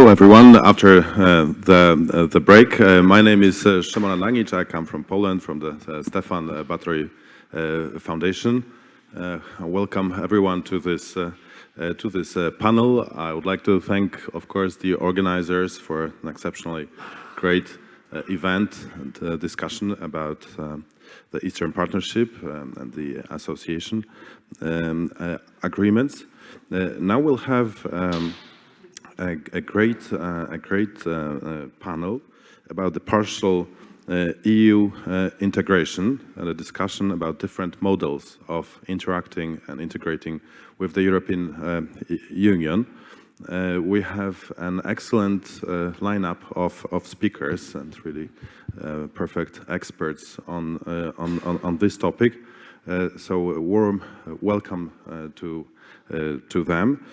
Hello everyone, after the break. My name is Szymon Ananicz. I come from Poland, from the Stefan Batory Foundation. Welcome everyone to this panel. I would like to thank, of course, the organizers for an exceptionally great event and discussion about the Eastern Partnership and the association agreements. Now we'll have a great panel about the partial EU integration and a discussion about different models of interacting and integrating with the European Union. We have an excellent lineup of speakers and really perfect experts on this topic. So a warm welcome to them.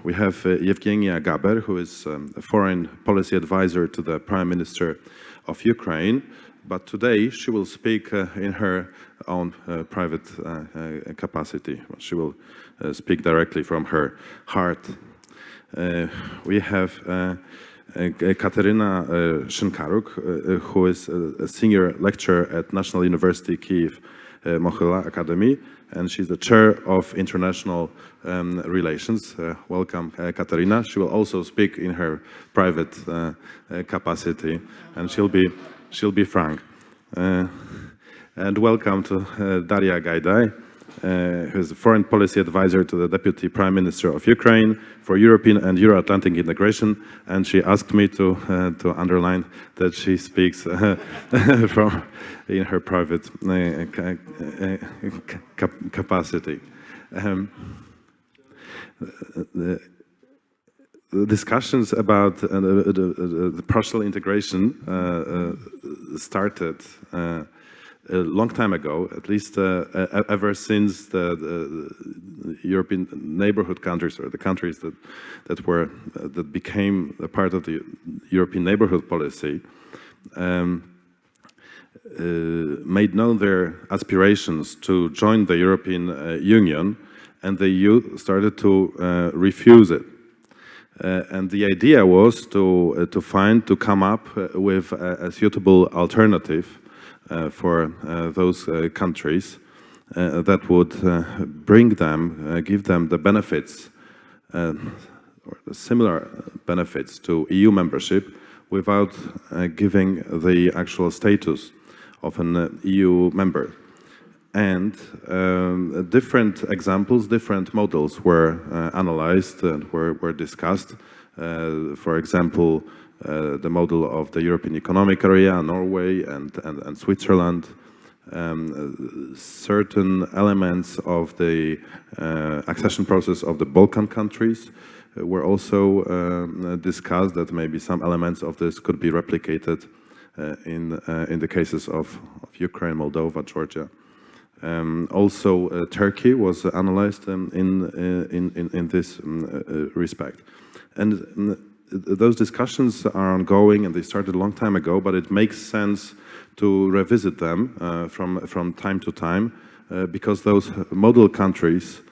We have Evgheniya Gaber, who is a foreign policy advisor to the Prime Minister of Ukraine, but today she will speak in her own private capacity. She will speak directly from her heart. We have Kateryna Shynkaruk, who is a senior lecturer at National University Kyiv Mohyla Academy, and she's the chair of international relations. Welcome, Kateryna. She will also speak in her private capacity, and she'll be frank. And welcome to Daria Gaidai, who is a foreign policy advisor to the Deputy Prime Minister of Ukraine for European and Euro-Atlantic integration, and she asked me to underline that she speaks in her private capacity. The discussions about the partial integration started a long time ago, at least ever since the European neighborhood countries, or the countries that became a part of the European neighborhood policy, made known their aspirations to join the European Union, and the EU started to refuse it. And the idea was to come up with a suitable alternative for those countries that would give them the benefits, or similar benefits to EU membership, without giving the actual status of an EU member. And different examples, different models were analyzed and were discussed. For example, the model of the European Economic Area, Norway and Switzerland. Certain elements of the accession process of the Balkan countries were also discussed, that maybe some elements of this could be replicated in the cases of Ukraine, Moldova, Georgia. Also, Turkey was analyzed in this respect. And those discussions are ongoing, and they started a long time ago, but it makes sense to revisit them from time to time, because those model countries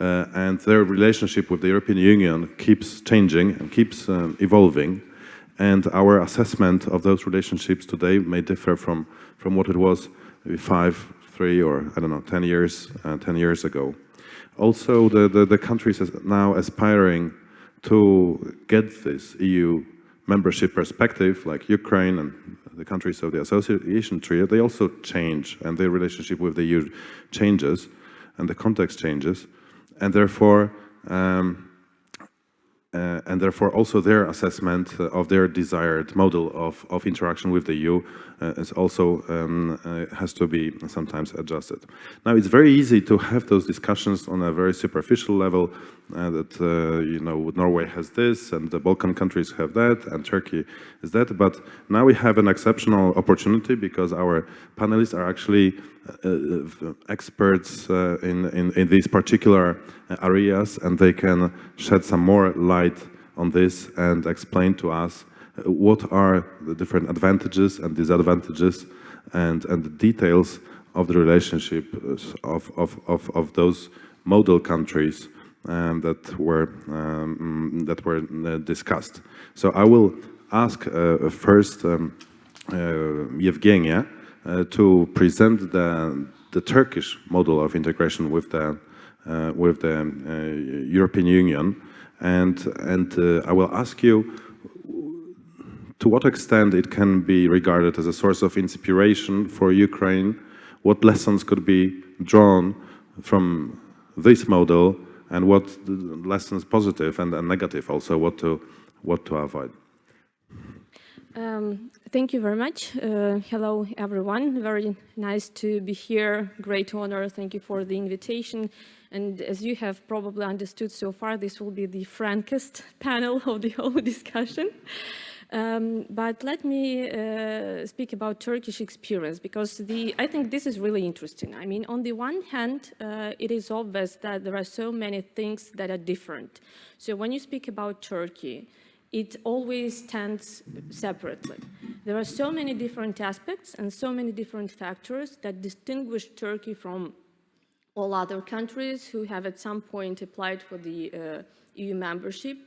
and their relationship with the European Union keeps changing and keeps evolving, and our assessment of those relationships today may differ from what it was maybe 5, 3, or I don't know, 10 years ago. Also, the countries are now aspiring to get this EU membership perspective, like Ukraine and the countries of the association treaty. They also change, and their relationship with the EU changes, and the context changes, and therefore also their assessment of their desired model of interaction with the EU is also has to be sometimes adjusted. Now, it's very easy to have those discussions on a very superficial level, that you know, Norway has this, and the Balkan countries have that, and Turkey is that. But now we have an exceptional opportunity, because our panelists are actually experts in these particular areas, and they can shed some more light on this and explain to us what are the different advantages and disadvantages and the details of the relationship of those model countries that were discussed. So I will ask first Evgheniya to present the Turkish model of integration with the European Union, and I will ask you to what extent it can be regarded as a source of inspiration for Ukraine, what lessons could be drawn from this model, and what lessons positive and negative also, what to avoid. Thank you very much. Hello, everyone. Very nice to be here. Great honor. Thank you for the invitation. And as you have probably understood so far, this will be the frankest panel of the whole discussion. But let me speak about Turkish experience, because I think this is really interesting. I mean, on the one hand, it is obvious that there are so many things that are different. So when you speak about Turkey, it always stands separately. There are so many different aspects and so many different factors that distinguish Turkey from all other countries who have at some point applied for the EU membership.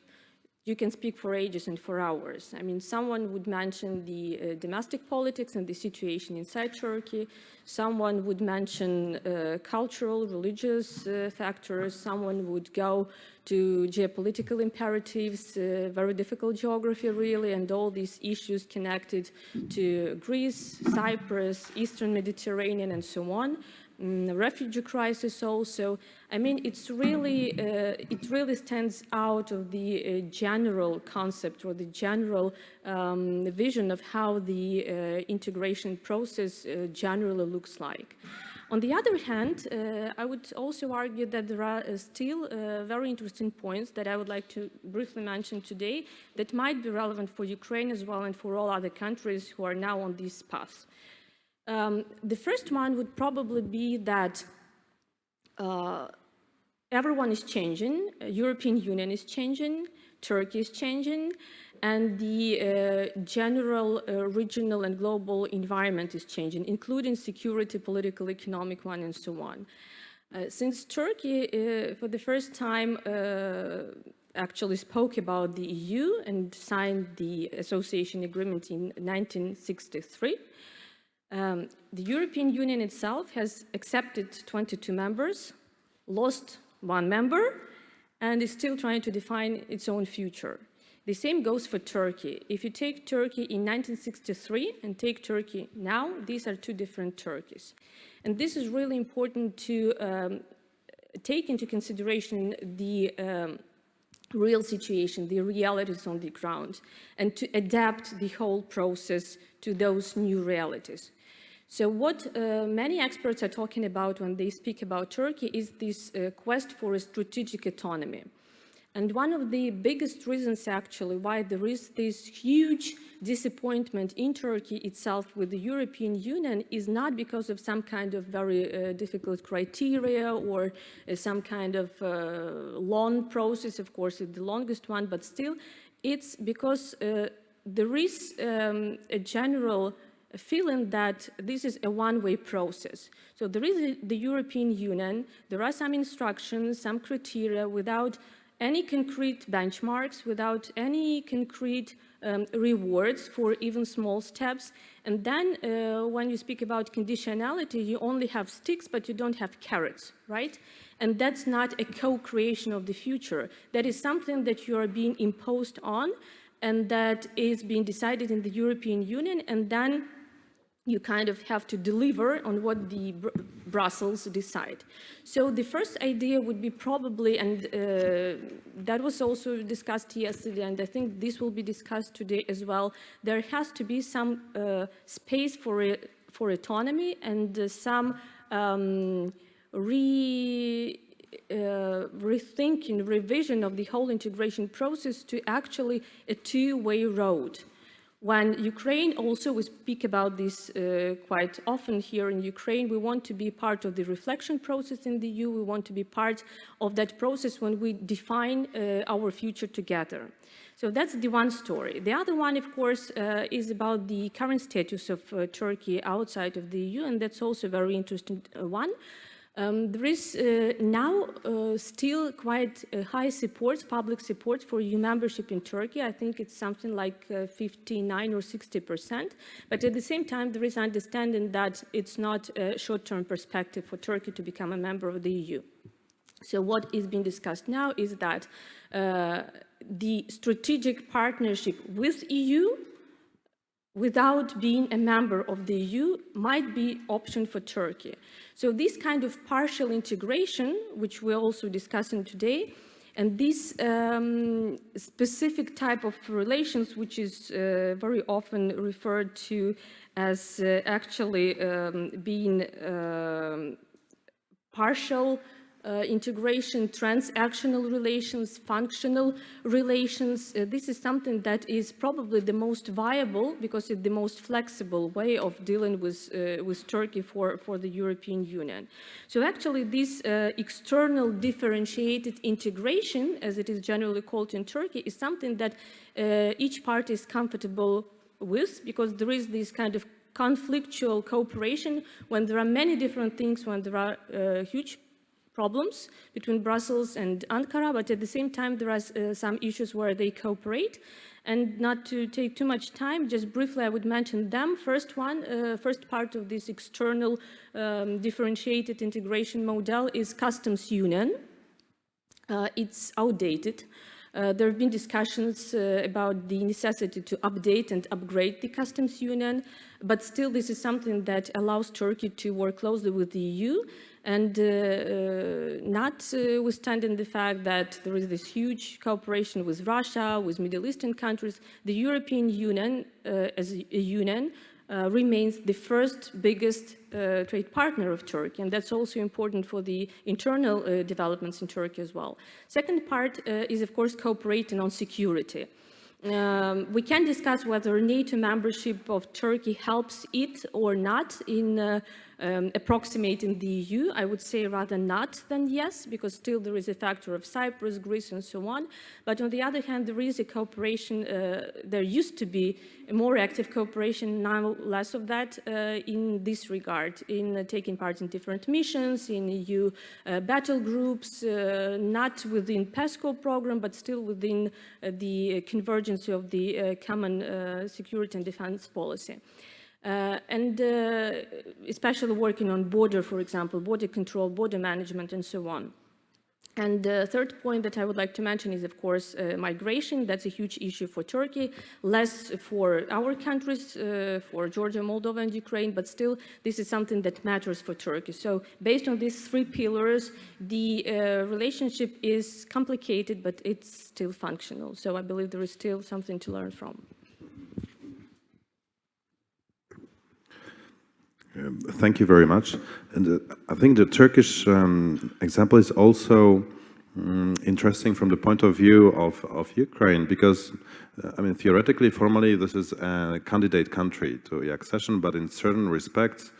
You can speak for ages and for hours. I mean, someone would mention the domestic politics and the situation inside Turkey. Someone would mention cultural, religious factors. Someone would go to geopolitical imperatives, very difficult geography, really, and all these issues connected to Greece, Cyprus, Eastern Mediterranean, and so on. The refugee crisis also. I mean, it really stands out of the general concept or the general vision of how the integration process generally looks like. On the other hand, I would also argue that there are still very interesting points that I would like to briefly mention today that might be relevant for Ukraine as well and for all other countries who are now on this path. The first one would probably be that everyone is changing, European Union is changing, Turkey is changing, and the general regional and global environment is changing, including security, political, economic one, and so on. Since Turkey, for the first time, actually spoke about the EU and signed the association agreement in 1963, the European Union itself has accepted 22 members, lost 1 member, and is still trying to define its own future. The same goes for Turkey. If you take Turkey in 1963 and take Turkey now, these are 2 different Turkeys. And this is really important to take into consideration the real situation, the realities on the ground, and to adapt the whole process to those new realities. So what many experts are talking about when they speak about Turkey is this quest for a strategic autonomy. And one of the biggest reasons actually why there is this huge disappointment in Turkey itself with the European Union is not because of some kind of very difficult criteria or some kind of long process. Of course, it's the longest one, but still it's because there is a general feeling that this is a one-way process. So there is the European Union, there are some instructions, some criteria without any concrete benchmarks, without any concrete rewards for even small steps. And then when you speak about conditionality, you only have sticks, but you don't have carrots, right? And that's not a co-creation of the future. That is something that you are being imposed on, and that is being decided in the European Union, and then you kind of have to deliver on what the Brussels decide. So the first idea would be probably, and that was also discussed yesterday, and I think this will be discussed today as well, there has to be some space for autonomy and some rethinking, revision of the whole integration process to actually a two-way road. When Ukraine also, we speak about this quite often here in Ukraine, we want to be part of the reflection process in the EU, we want to be part of that process when we define our future together. So that's the one story. The other one, of course, is about the current status of Turkey outside of the EU, and that's also a very interesting one. There is now still quite high support, public support for EU membership in Turkey. I think it's something like 59 or 60%. But at the same time, there is understanding that it's not a short-term perspective for Turkey to become a member of the EU. So what is being discussed now is that the strategic partnership with EU without being a member of the EU might be option for Turkey. So this kind of partial integration, which we're also discussing today, and this specific type of relations, which is very often referred to as actually being partial integration, transactional relations, functional relations. This is something that is probably the most viable because it's the most flexible way of dealing with Turkey for the European Union. So actually this external differentiated integration, as it is generally called in Turkey, is something that each party is comfortable with, because there is this kind of conflictual cooperation when there are many different things, when there are huge problems between Brussels and Ankara, but at the same time there are some issues where they cooperate. And not to take too much time, just briefly I would mention them. First part of this external differentiated integration model is customs union. It's outdated. There have been discussions about the necessity to update and upgrade the customs union, but still this is something that allows Turkey to work closely with the EU, and notwithstanding the fact that there is this huge cooperation with Russia, with Middle Eastern countries, the European Union as a union remains the first biggest trade partner of Turkey, and that's also important for the internal developments in Turkey as well. Second part is, of course, cooperating on security. We can discuss whether NATO membership of Turkey helps it or not in approximating the EU. I would say rather not than yes, because still there is a factor of Cyprus, Greece, and so on. But on the other hand, there is a cooperation, there used to be a more active cooperation, now less of that in this regard, in taking part in different missions, in EU battle groups, not within PESCO program, but still within the convergence of the common security and defense policy. And especially working on border, for example, border control, border management, and so on. And the third point that I would like to mention is, of course, migration. That's a huge issue for Turkey, less for our countries, for Georgia, Moldova, and Ukraine, but still this is something that matters for Turkey. So based on these three pillars, the relationship is complicated, but it's still functional. So I believe there is still something to learn from. Thank you very much. And I think the Turkish example is also interesting from the point of view of Ukraine, because, I mean, theoretically, formally, this is a candidate country to the accession, but in certain respects,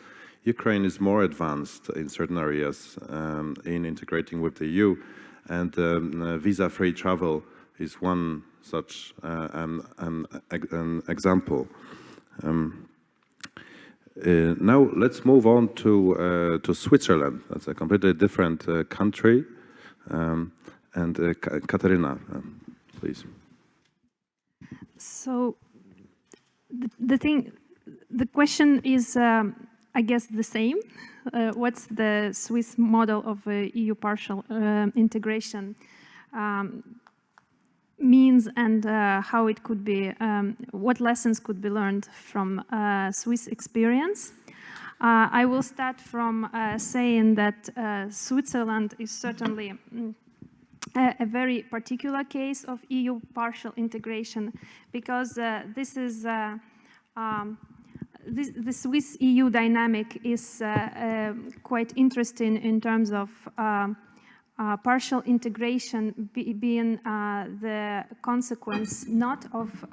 Ukraine is more advanced in certain areas in integrating with the EU, and visa-free travel is one such an example. Now let's move on to Switzerland. That's a completely different country. And Kateryna, please. So the question is, I guess, the same. What's the Swiss model of EU partial integration means, and how it could be, what lessons could be learned from Swiss experience. I will start from saying that Switzerland is certainly a very particular case of EU partial integration, because this is the Swiss EU dynamic is quite interesting in terms of partial integration being the consequence not of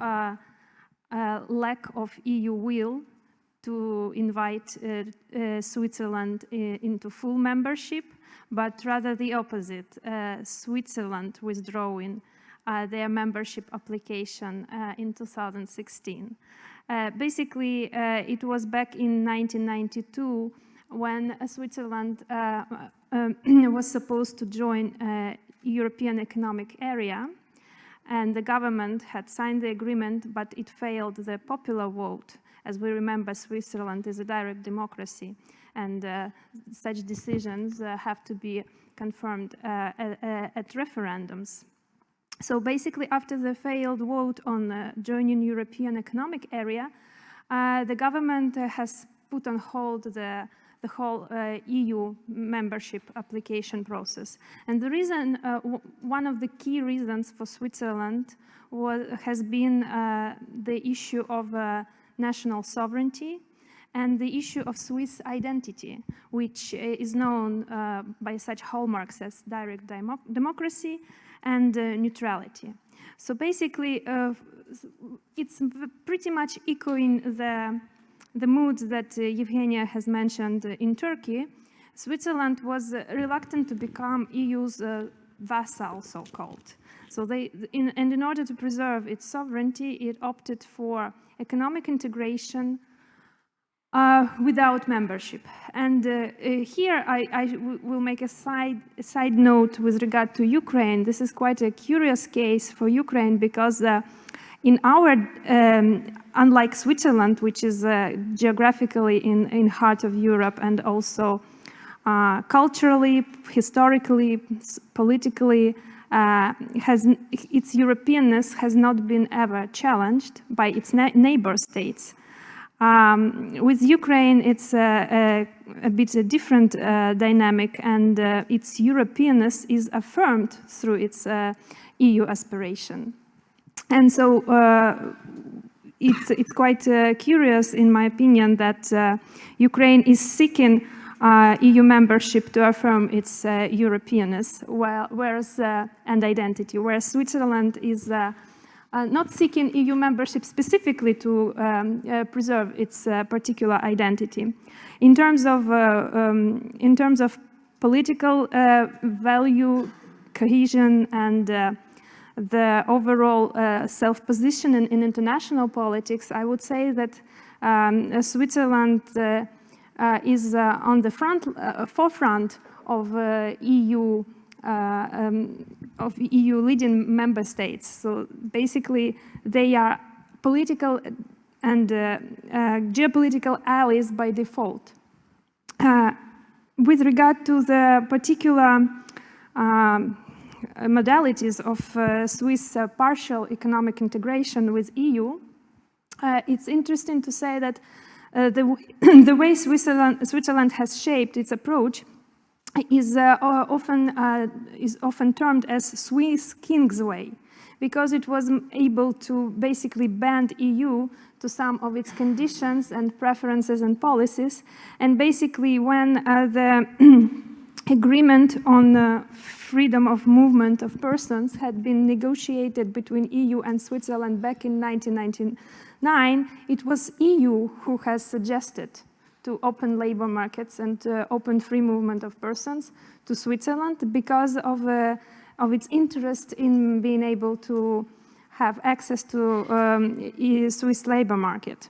lack of EU will to invite Switzerland into full membership, but rather the opposite, Switzerland withdrawing their membership application in 2016. Basically, it was back in 1992 when Switzerland was supposed to join European Economic Area, and the government had signed the agreement, but it failed the popular vote. As we remember, Switzerland is a direct democracy, and such decisions have to be confirmed at referendums. So basically, after the failed vote on joining European Economic Area, the government has put on hold the whole EU membership application process. And the reason, one of the key reasons for Switzerland has been the issue of national sovereignty and the issue of Swiss identity, which is known by such hallmarks as direct democracy and neutrality. So basically, it's pretty much echoing the mood that Evgheniya has mentioned in Turkey. Switzerland was reluctant to become EU's vassal, so-called. So in order to preserve its sovereignty, it opted for economic integration without membership. And here I will make a side note with regard to Ukraine. This is quite a curious case for Ukraine because in our, unlike Switzerland, which is geographically in heart of Europe and also culturally, historically, politically, its Europeanness has not been ever challenged by its neighbor states. With Ukraine, it's a bit a different dynamic, and its Europeanness is affirmed through its EU aspiration. And so it's quite curious, in my opinion, that Ukraine is seeking EU membership to affirm its Europeanness, and identity, whereas Switzerland is not seeking EU membership specifically to preserve its particular identity. In terms of political value, cohesion, and the overall self-position in international politics, I would say that Switzerland is on the forefront of EU leading member states. So basically, they are political and geopolitical allies by default. With regard to the particular modalities of Swiss partial economic integration with EU, it's interesting to say that the way Switzerland has shaped its approach is often termed as Swiss King's Way, because it was able to basically bend EU to some of its conditions and preferences and policies. And basically, when the agreement on freedom of movement of persons had been negotiated between EU and Switzerland back in 1999, it was EU who has suggested to open labor markets and open free movement of persons to Switzerland because of its interest in being able to have access to Swiss labor market.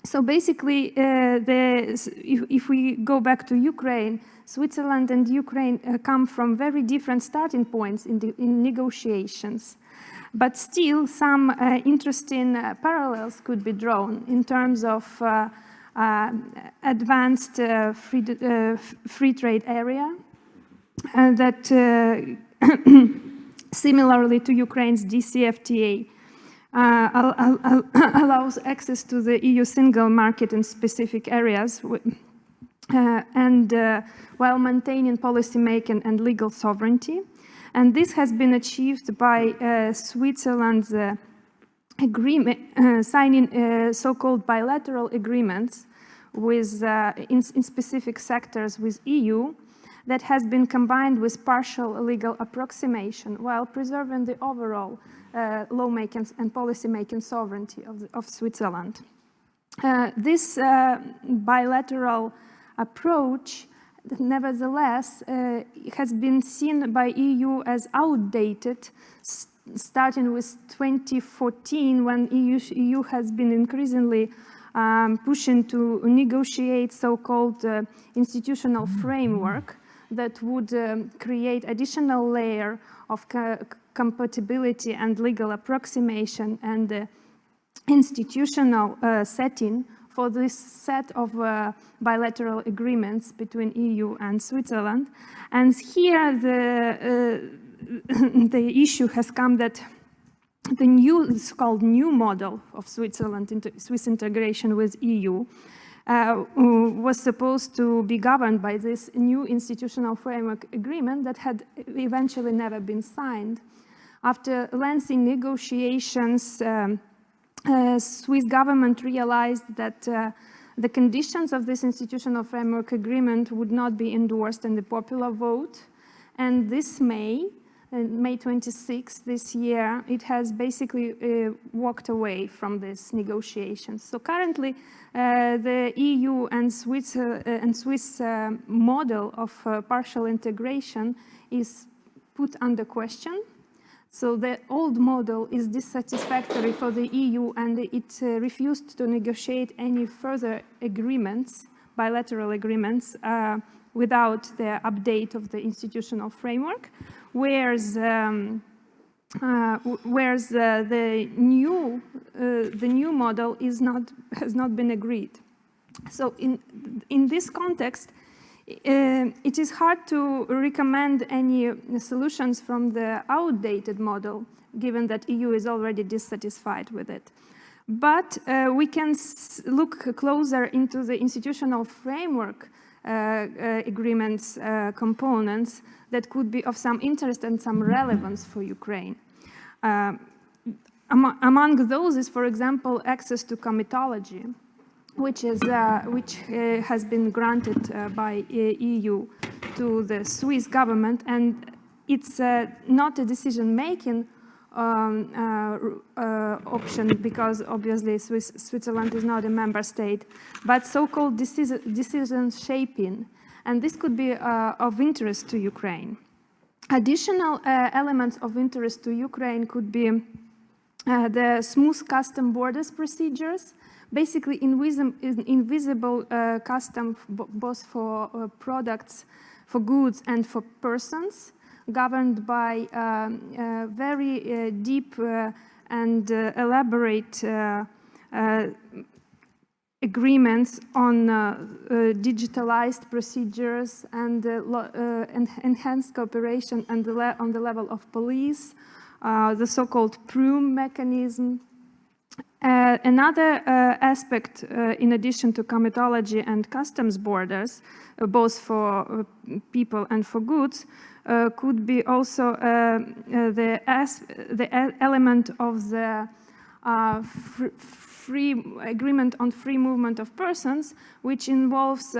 So basically, if we go back to Ukraine, Switzerland and Ukraine come from very different starting points in negotiations. But still, some interesting parallels could be drawn in terms of advanced free trade area that similarly to Ukraine's DCFTA allows access to the EU single market in specific areas and while maintaining policy making and legal sovereignty. And this has been achieved by Switzerland's agreement, signing so-called bilateral agreements with, in specific sectors with EU that has been combined with partial legal approximation while preserving the overall lawmaking and policy-making sovereignty of Switzerland. This bilateral approach, nevertheless, has been seen by EU as outdated, starting with 2014, when EU has been increasingly pushing to negotiate so-called institutional framework that would create additional layer of compatibility and legal approximation and institutional setting for this set of bilateral agreements between EU and Switzerland. And here the issue has come that the new, so-called new model of Switzerland, Swiss integration with EU, was supposed to be governed by this new institutional framework agreement that had eventually never been signed. After lengthy negotiations, Swiss government realized that the conditions of this institutional framework agreement would not be endorsed in the popular vote. And this May 26 this year, it has basically walked away from these negotiations. So currently, the EU and Swiss model of partial integration is put under question. So the old model is dissatisfactory for the EU, and it refused to negotiate any further agreements, bilateral agreements, without the update of the institutional framework, whereas the new model has not been agreed. So in this context, it is hard to recommend any solutions from the outdated model, given that EU is already dissatisfied with it. But we can look closer into the institutional framework agreements components that could be of some interest and some relevance for Ukraine. Among those is, for example, access to comitology, which has been granted by EU to the Swiss government, and it's not a decision-making option, because obviously Switzerland is not a member state, but so-called decision shaping, and this could be of interest to Ukraine. Additional elements of interest to Ukraine could be the smooth custom borders procedures, basically invisible custom both for products, for goods and for persons, governed by very deep and elaborate agreements on digitalized procedures and enhanced cooperation on the level of police, the so-called PRUM mechanism. Another aspect, in addition to comitology and customs borders, both for people and for goods, could be also the element of the free agreement on free movement of persons, which involves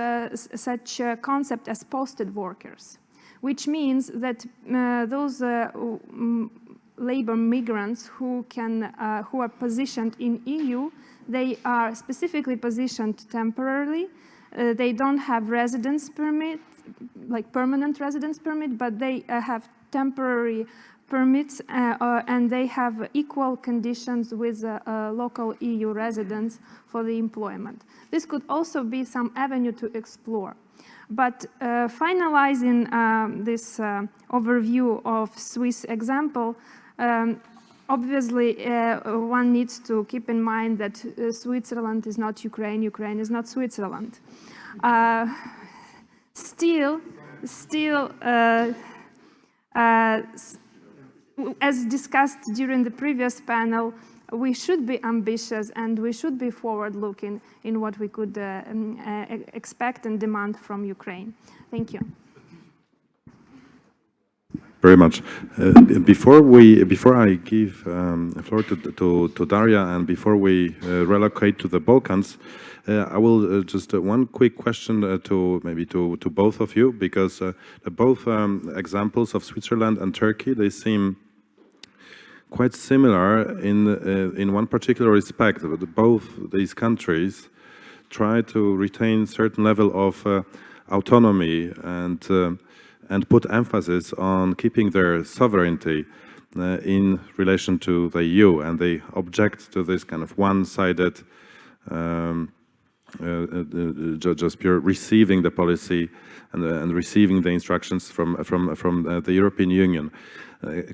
such a concept as posted workers, which means that those labor migrants who are positioned in EU, they are specifically positioned temporarily. They don't have residence permit, like permanent residence permit, but they have temporary permits, and they have equal conditions with local EU residents for the employment. This could also be some avenue to explore. But finalizing this overview of Swiss example, obviously one needs to keep in mind that Switzerland is not Ukraine, Ukraine is not Switzerland. Still, as discussed during the previous panel, we should be ambitious and we should be forward-looking in what we could expect and demand from Ukraine. Thank you. Very much. Before I give the floor to Daria, and before we relocate to the Balkans, I will just one quick question to both of you, because both examples of Switzerland and Turkey, they seem quite similar in one particular respect. Both these countries try to retain certain level of autonomy and put emphasis on keeping their sovereignty in relation to the EU, and they object to this kind of one-sided just pure receiving the policy and receiving the instructions from the European Union.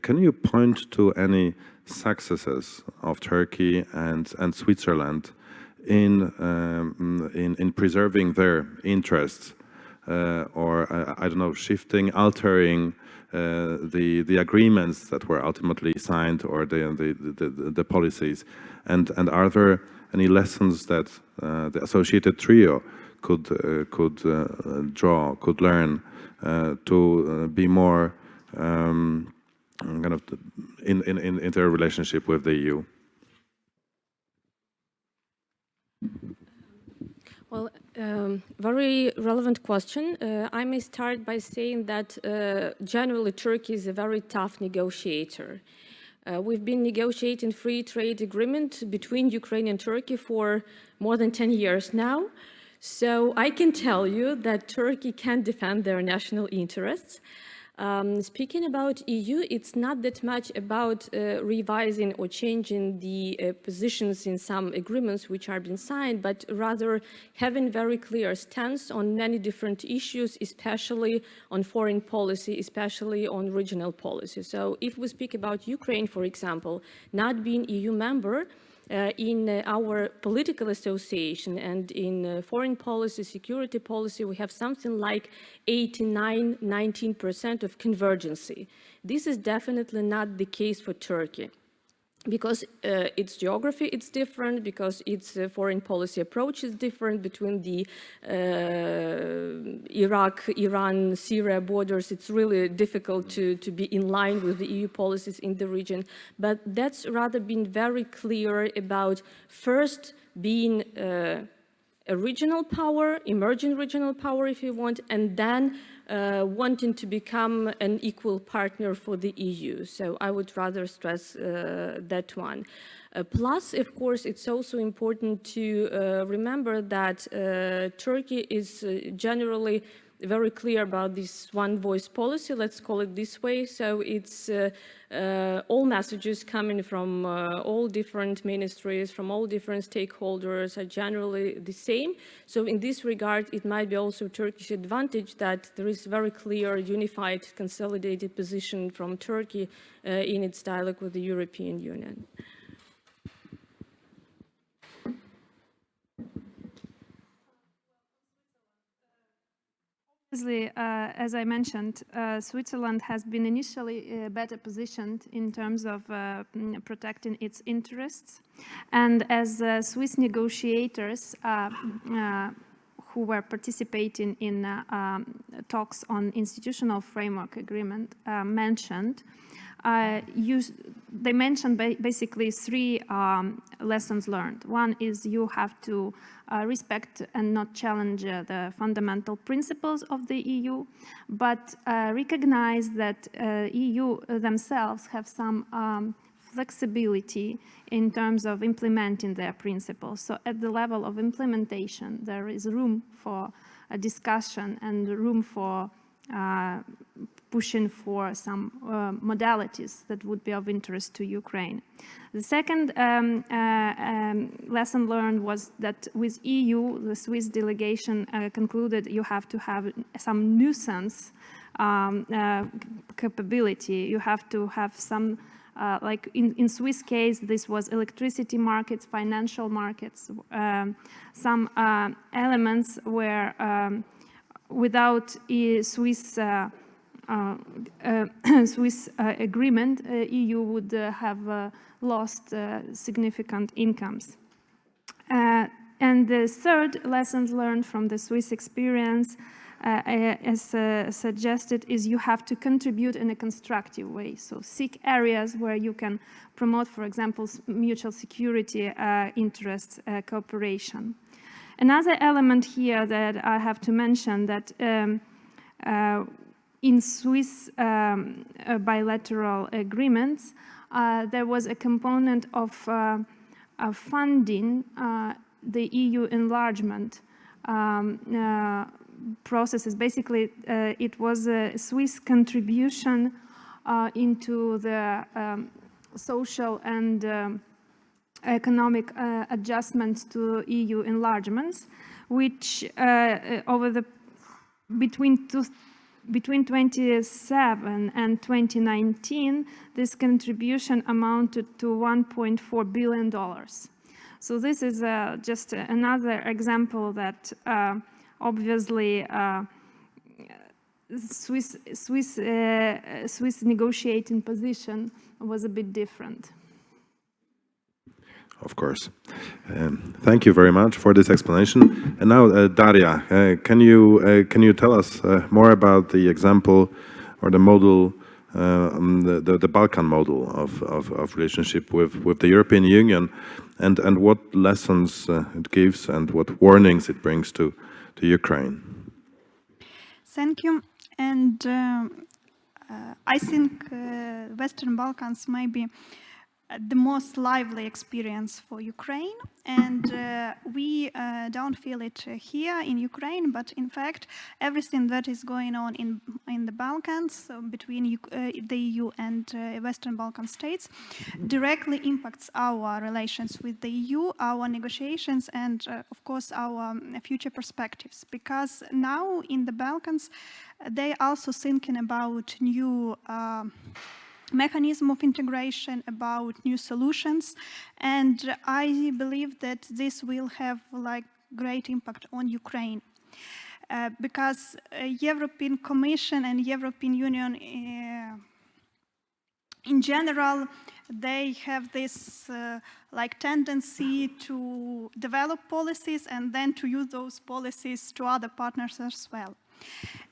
Can you point to any successes of Turkey and Switzerland in preserving their interests, or I don't know, shifting, altering the agreements that were ultimately signed, or the policies, and are there any lessons that the associated trio could draw, could learn to be more kind of in their relationship with the EU? Well, very relevant question. I may start by saying that generally Turkey is a very tough negotiator. We've been negotiating free trade agreement between Ukraine and Turkey for more than 10 years now. So I can tell you that Turkey can defend their national interests. Speaking about EU, it's not that much about revising or changing the positions in some agreements which are being signed, but rather having very clear stance on many different issues, especially on foreign policy, especially on regional policy. So if we speak about Ukraine, for example, not being EU member, in our political association and in foreign policy, security policy, we have something like 89–19% of convergency. This is definitely not the case for Turkey, because its geography is different, because its foreign policy approach is different between the Iraq, Iran, Syria borders. It's really difficult to be in line with the EU policies in the region. But that's rather been very clear about first being a regional power, emerging regional power if you want, and then wanting to become an equal partner for the EU. So I would rather stress that one. Plus, of course, it's also important to remember that Turkey is generally very clear about this one voice policy, let's call it this way. So it's all messages coming from all different ministries, from all different stakeholders are generally the same. So in this regard, it might be also Turkish advantage that there is very clear, unified, consolidated position from Turkey in its dialogue with the European Union. Obviously, as I mentioned, Switzerland has been initially better positioned in terms of protecting its interests. And as Swiss negotiators who were participating in talks on institutional framework agreement mentioned, they mentioned basically three lessons learned. One is you have to respect and not challenge the fundamental principles of the EU, but recognize that EU themselves have some flexibility in terms of implementing their principles. So at the level of implementation, there is room for a discussion and room for pushing for some modalities that would be of interest to Ukraine. The second lesson learned was that with EU, the Swiss delegation concluded you have to have some nuisance capability. You have to have some, like in Swiss case, this was electricity markets, financial markets, some elements where without Swiss Swiss agreement, EU would have lost significant incomes. And the third lesson learned from the Swiss experience, as suggested, is you have to contribute in a constructive way. So seek areas where you can promote, for example, mutual security interests, cooperation. Another element here that I have to mention that in Swiss bilateral agreements, there was a component of funding the EU enlargement processes. Basically, it was a Swiss contribution into the social and economic adjustments to EU enlargements, which between 2007 and 2019, this contribution amounted to $1.4 billion. So this is just another example that obviously Swiss negotiating position was a bit different. Of course. Thank you very much for this explanation. And now, Daria, can you tell us more about the example or the model, the Balkan model of relationship with the European Union, and what lessons it gives and what warnings it brings to Ukraine? Thank you. And I think Western Balkans may be the most lively experience for Ukraine, and we don't feel it here in Ukraine, but in fact everything that is going on in the Balkans between the EU and Western Balkan states directly impacts our relations with the EU, our negotiations, and of course our future perspectives, because now in the Balkans they are also thinking about new mechanism of integration, about new solutions, and I believe that this will have like great impact on Ukraine, because European Commission and European Union in general, they have this like tendency to develop policies and then to use those policies to other partners as well.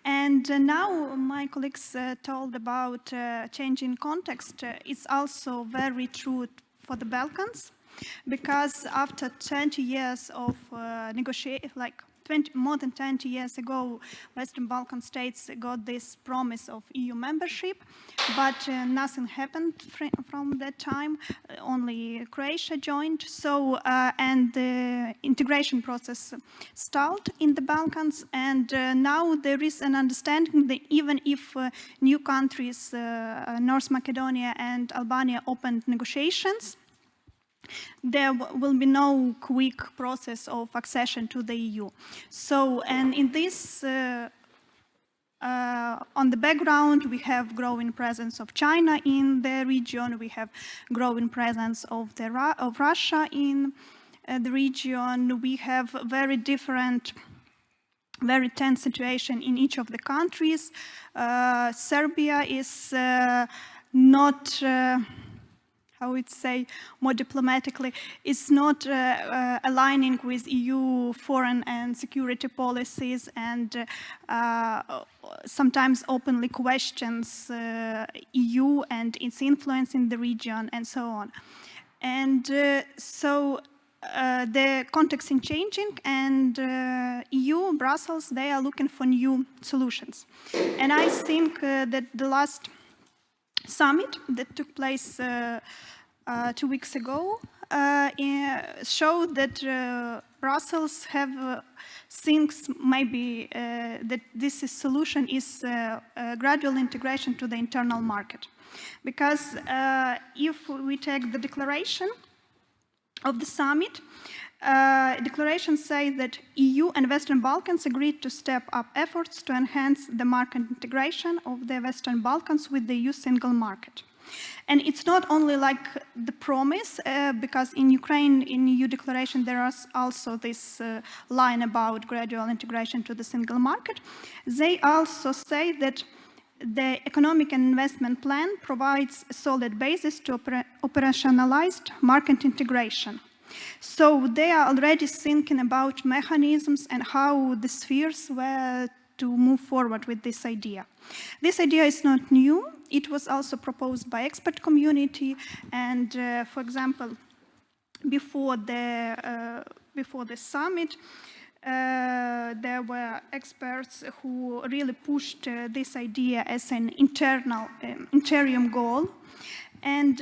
And now my colleagues told about changing context. It's also very true for the Balkans, because after 20 years of negotiation, like more than 20 years ago, Western Balkan states got this promise of EU membership, but nothing happened from that time. Only Croatia joined. So, and the integration process stalled in the Balkans, and now there is an understanding that even if new countries, North Macedonia and Albania, opened negotiations, there will be no quick process of accession to the EU. So, and in this, on the background, we have growing presence of China in the region, we have growing presence of Russia in the region, we have very different, very tense situation in each of the countries. Serbia is not, how would say more diplomatically, it's not aligning with EU foreign and security policies, and sometimes openly questions EU and its influence in the region, and so on. And so the context is changing, and EU, Brussels, they are looking for new solutions. And I think that the last summit that took place 2 weeks ago showed that Brussels have thinks maybe that this solution is gradual integration to the internal market. Because if we take the declaration of the summit, declaration says that EU and Western Balkans agreed to step up efforts to enhance the market integration of the Western Balkans with the EU single market. And it's not only like the promise, because in Ukraine, in EU declaration, there is also this line about gradual integration to the single market. They also say that the economic and investment plan provides a solid basis to operationalized market integration. So they are already thinking about mechanisms and how the spheres were to move forward with this idea. This idea is not new. It was also proposed by expert community, and for example, before the summit, there were experts who really pushed this idea as an interim goal. And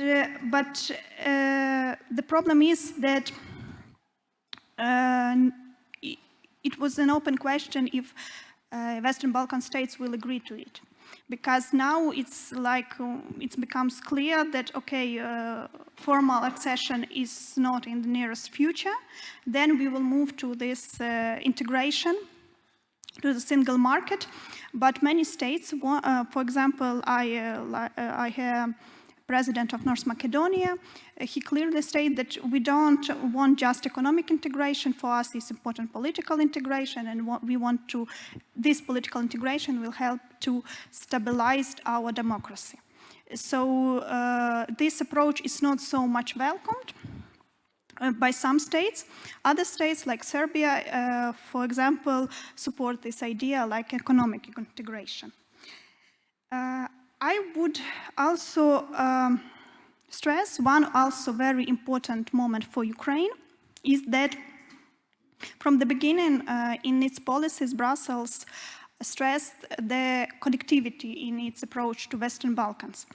but the problem is that it was an open question if Western Balkan states will agree to it. because now it's like it becomes clear that formal accession is not in the nearest future. Then we will move to this integration to the single market. But many states, for example, I hear President of North Macedonia, he clearly stated that we don't want just economic integration. For us, it's important political integration, and this political integration will help to stabilize our democracy. So this approach is not so much welcomed by some states. Other states, like Serbia, for example, support this idea like economic integration. I would also stress one also very important moment for Ukraine is that from the beginning in its policies, Brussels stressed the connectivity in its approach to Western Balkans.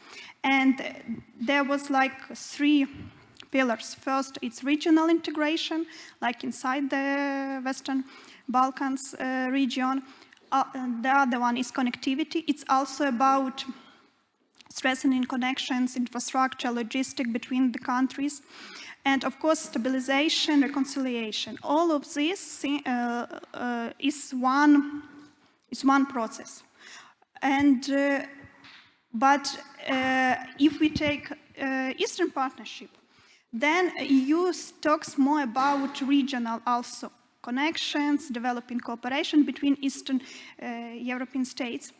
And there was like 3 pillars. First, it's regional integration, like inside the Western Balkans region. The other one is connectivity. It's also about strengthening connections, infrastructure, logistics between the countries, and of course stabilization, reconciliation. All of this is one process. And but if we take Eastern Partnership, then EU talks more about regional also connections, developing cooperation between Eastern European states.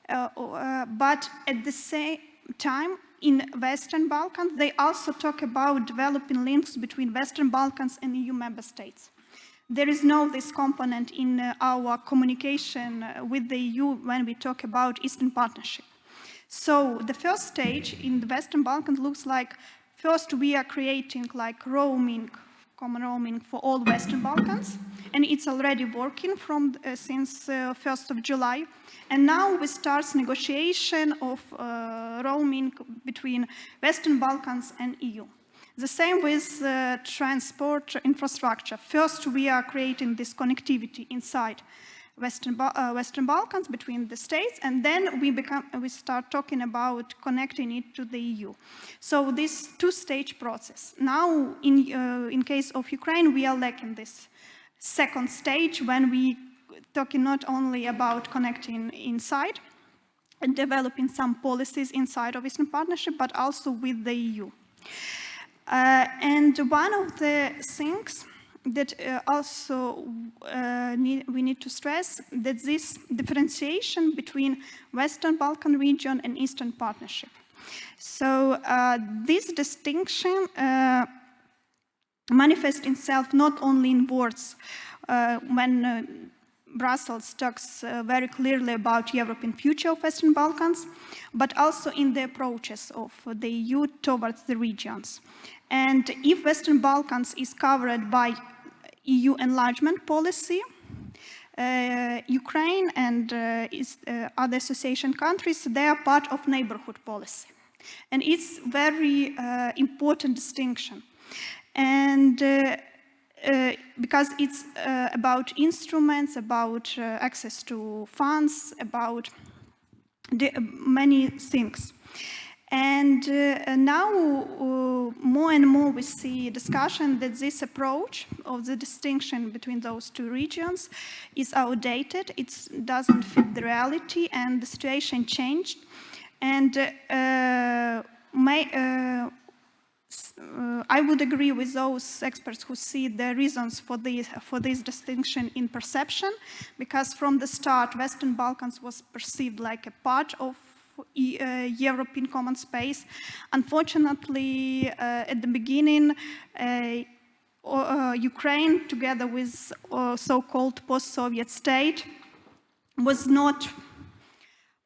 But at the same time, in Western Balkans, they also talk about developing links between Western Balkans and EU member states. There is no this component in our communication with the EU when we talk about Eastern Partnership. So the first stage in the Western Balkans looks like, first we are creating like common roaming for all Western Balkans, and it's already working from since 1st of July. And now we start negotiation of roaming between Western Balkans and EU. The same with transport infrastructure. First, we are creating this connectivity inside Western Balkans between the states, and then we start talking about connecting it to the EU. So this 2-stage process. Now, in case of Ukraine, we are lacking this second stage when we talking not only about connecting inside and developing some policies inside of Eastern Partnership, but also with the EU. And one of the things that also we need to stress that this differentiation between Western Balkan region and Eastern Partnership. So this distinction manifests itself not only in words when Brussels talks very clearly about European future of Western Balkans, but also in the approaches of the EU towards the regions. And if Western Balkans is covered by EU enlargement policy, Ukraine and other association countries, they are part of neighborhood policy. And it's very important distinction. And because it's about instruments, about access to funds, about many things. And now more and more we see discussion that this approach of the distinction between those 2 regions is outdated. It doesn't fit the reality, and the situation changed. And I would agree with those experts who see the reasons for this distinction in perception, because from the start, Western Balkans was perceived like a part of European common space. Unfortunately, at the beginning, Ukraine, together with so-called post-Soviet state, was not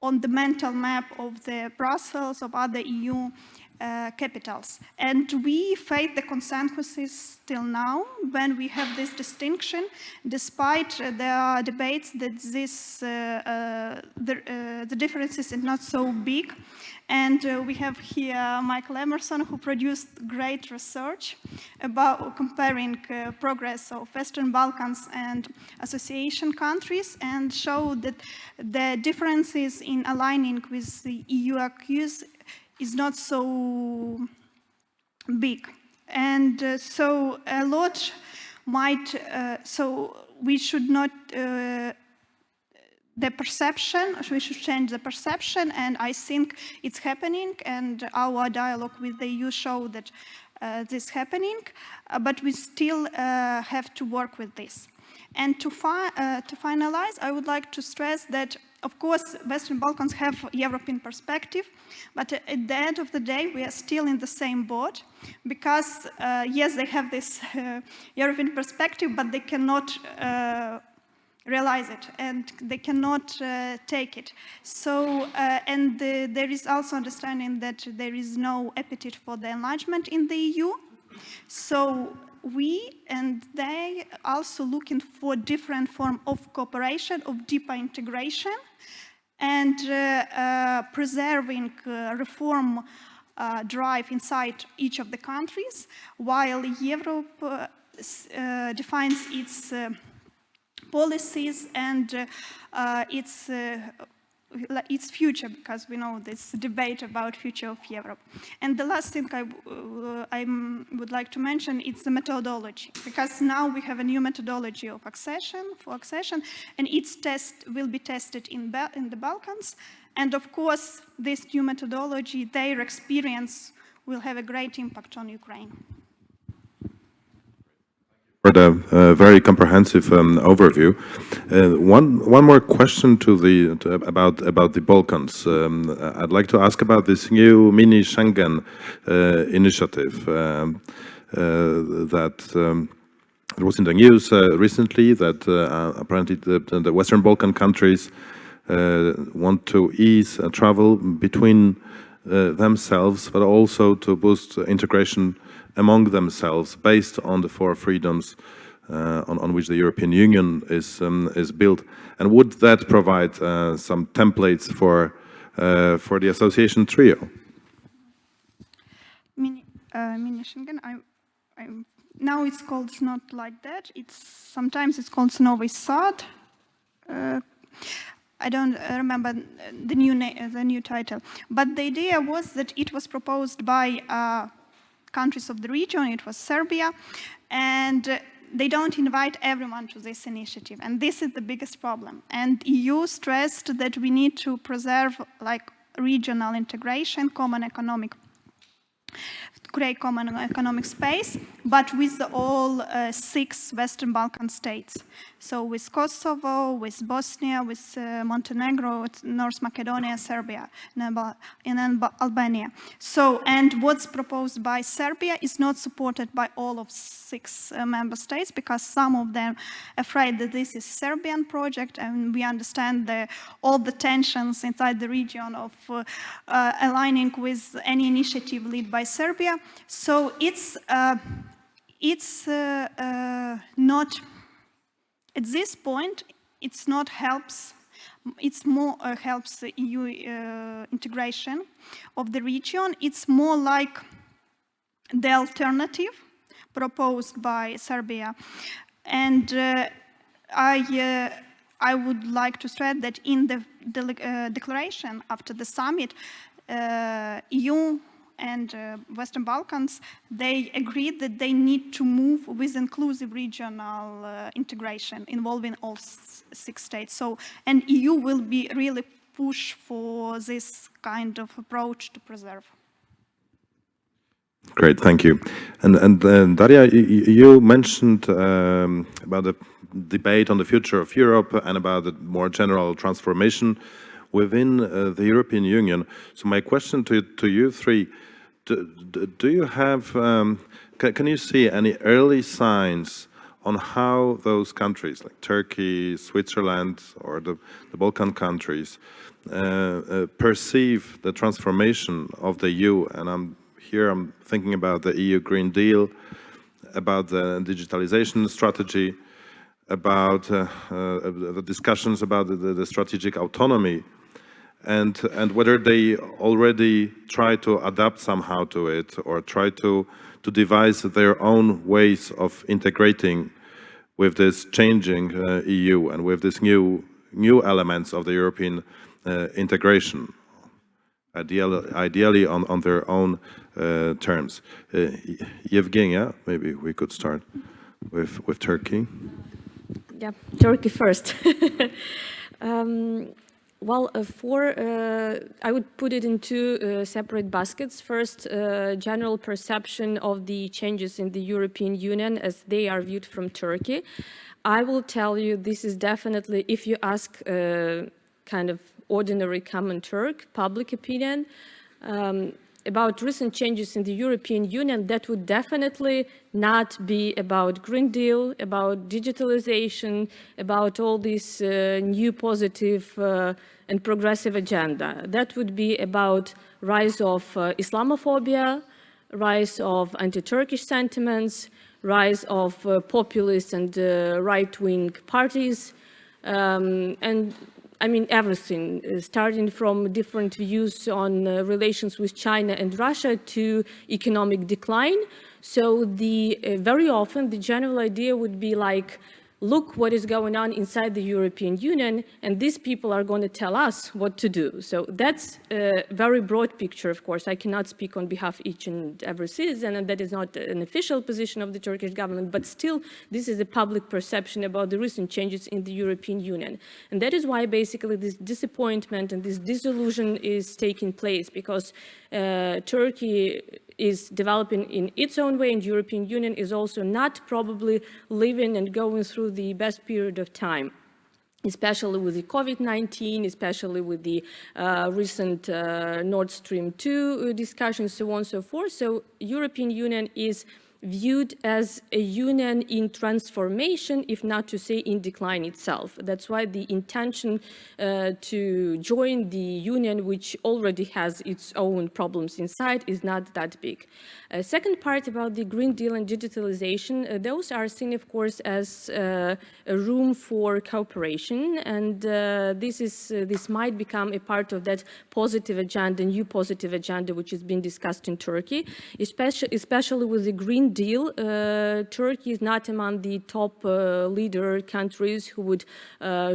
on the mental map of the Brussels, of other EU capitals. And we face the consequences till now when we have this distinction, despite the debates that the differences is not so big. And we have here Michael Emerson, who produced great research about comparing progress of Western Balkans and association countries, and showed that the differences in aligning with the EU acquis is not so big. And so a lot might, so we should not, the perception, we should change the perception, and I think it's happening, and our dialogue with the EU show that this is happening, but we still have to work with this. And to finalize, I would like to stress that, of course, Western Balkans have European perspective, but at the end of the day, we are still in the same boat, because yes, they have this European perspective, but they cannot realize it, and they cannot take it. So, and there is also understanding that there is no appetite for the enlargement in the EU. So we and they also looking for different form of cooperation, of deeper integration, and preserving reform drive inside each of the countries, while Europe defines its policies and its future, because we know this debate about future of Europe. And the last thing I would like to mention is the methodology, because now we have a new methodology of accession, and its test will be tested in the Balkans. And of course, this new methodology, their experience will have a great impact on Ukraine. For the very comprehensive overview. One more question about the Balkans. I'd like to ask about this new mini Schengen initiative that was in the news recently, that apparently the Western Balkan countries want to ease travel between themselves, but also to boost integration among themselves, based on the four freedoms on which the European Union is built. And would that provide some templates for the association trio? Mini Schengen. Now it's called not like that. Sometimes it's called Nowy Sad. I don't remember the new title. But the idea was that it was proposed by countries of the region. It was Serbia, and they don't invite everyone to this initiative, and this is the biggest problem. And EU stressed that we need to preserve like regional integration, create common economic space, but with all 6 Western Balkan states. So with Kosovo, with Bosnia, with Montenegro, with North Macedonia, Serbia, and then Albania. So, and what's proposed by Serbia is not supported by all of 6 member states, because some of them are afraid that this is a Serbian project, and we understand all the tensions inside the region of aligning with any initiative led by Serbia. So it's not, at this point, it's not helps, it's more helps the EU integration of the region. It's more like the alternative proposed by Serbia. And I would like to stress that in the declaration after the summit, EU and Western Balkans, they agreed that they need to move with inclusive regional integration involving all 6 states. So, and EU will be really push for this kind of approach to preserve. Great, thank you. And Daria, you mentioned about the debate on the future of Europe and about the more general transformation within the European Union. So my question to you three, do you have, can you see any early signs on how those countries like Turkey, Switzerland, or the Balkan countries perceive the transformation of the EU? And I'm here I'm thinking about the EU Green Deal, about the digitalization strategy, about the discussions about the strategic autonomy, and whether they already try to adapt somehow to it or try to devise their own ways of integrating with this changing EU and with this new elements of the European integration, ideally on their own terms. Evgheniya, maybe we could start with Turkey. Yeah, Turkey first. Well, I would put it in two separate baskets. First, general perception of the changes in the European Union as they are viewed from Turkey. I will tell you this is definitely, if you ask kind of ordinary common Turk, public opinion, about recent changes in the European Union, that would definitely not be about Green Deal, about digitalization, about all this new positive and progressive agenda. That would be about rise of Islamophobia, rise of anti-Turkish sentiments, rise of populist and right-wing parties, and I mean, everything, starting from different views on relations with China and Russia to economic decline. So very often the general idea would be like, look what is going on inside the European Union, and these people are going to tell us what to do. So that's a very broad picture, of course. I cannot speak on behalf of each and every citizen, and that is not an official position of the Turkish government, but still, this is a public perception about the recent changes in the European Union. And that is why basically this disappointment and this disillusion is taking place, because Turkey is developing in its own way, and the European Union is also not probably living and going through the best period of time, especially with the COVID-19, especially with the recent Nord Stream 2 discussions, so on and so forth. So European Union is viewed as a union in transformation, if not to say in decline itself. That's why the intention to join the union, which already has its own problems inside, is not that big. Second part about the Green Deal and digitalization, those are seen, of course, as a room for cooperation, and this might become a part of that positive agenda, new positive agenda, which has been discussed in Turkey, especially with the Green Deal. Turkey is not among the top leader countries who would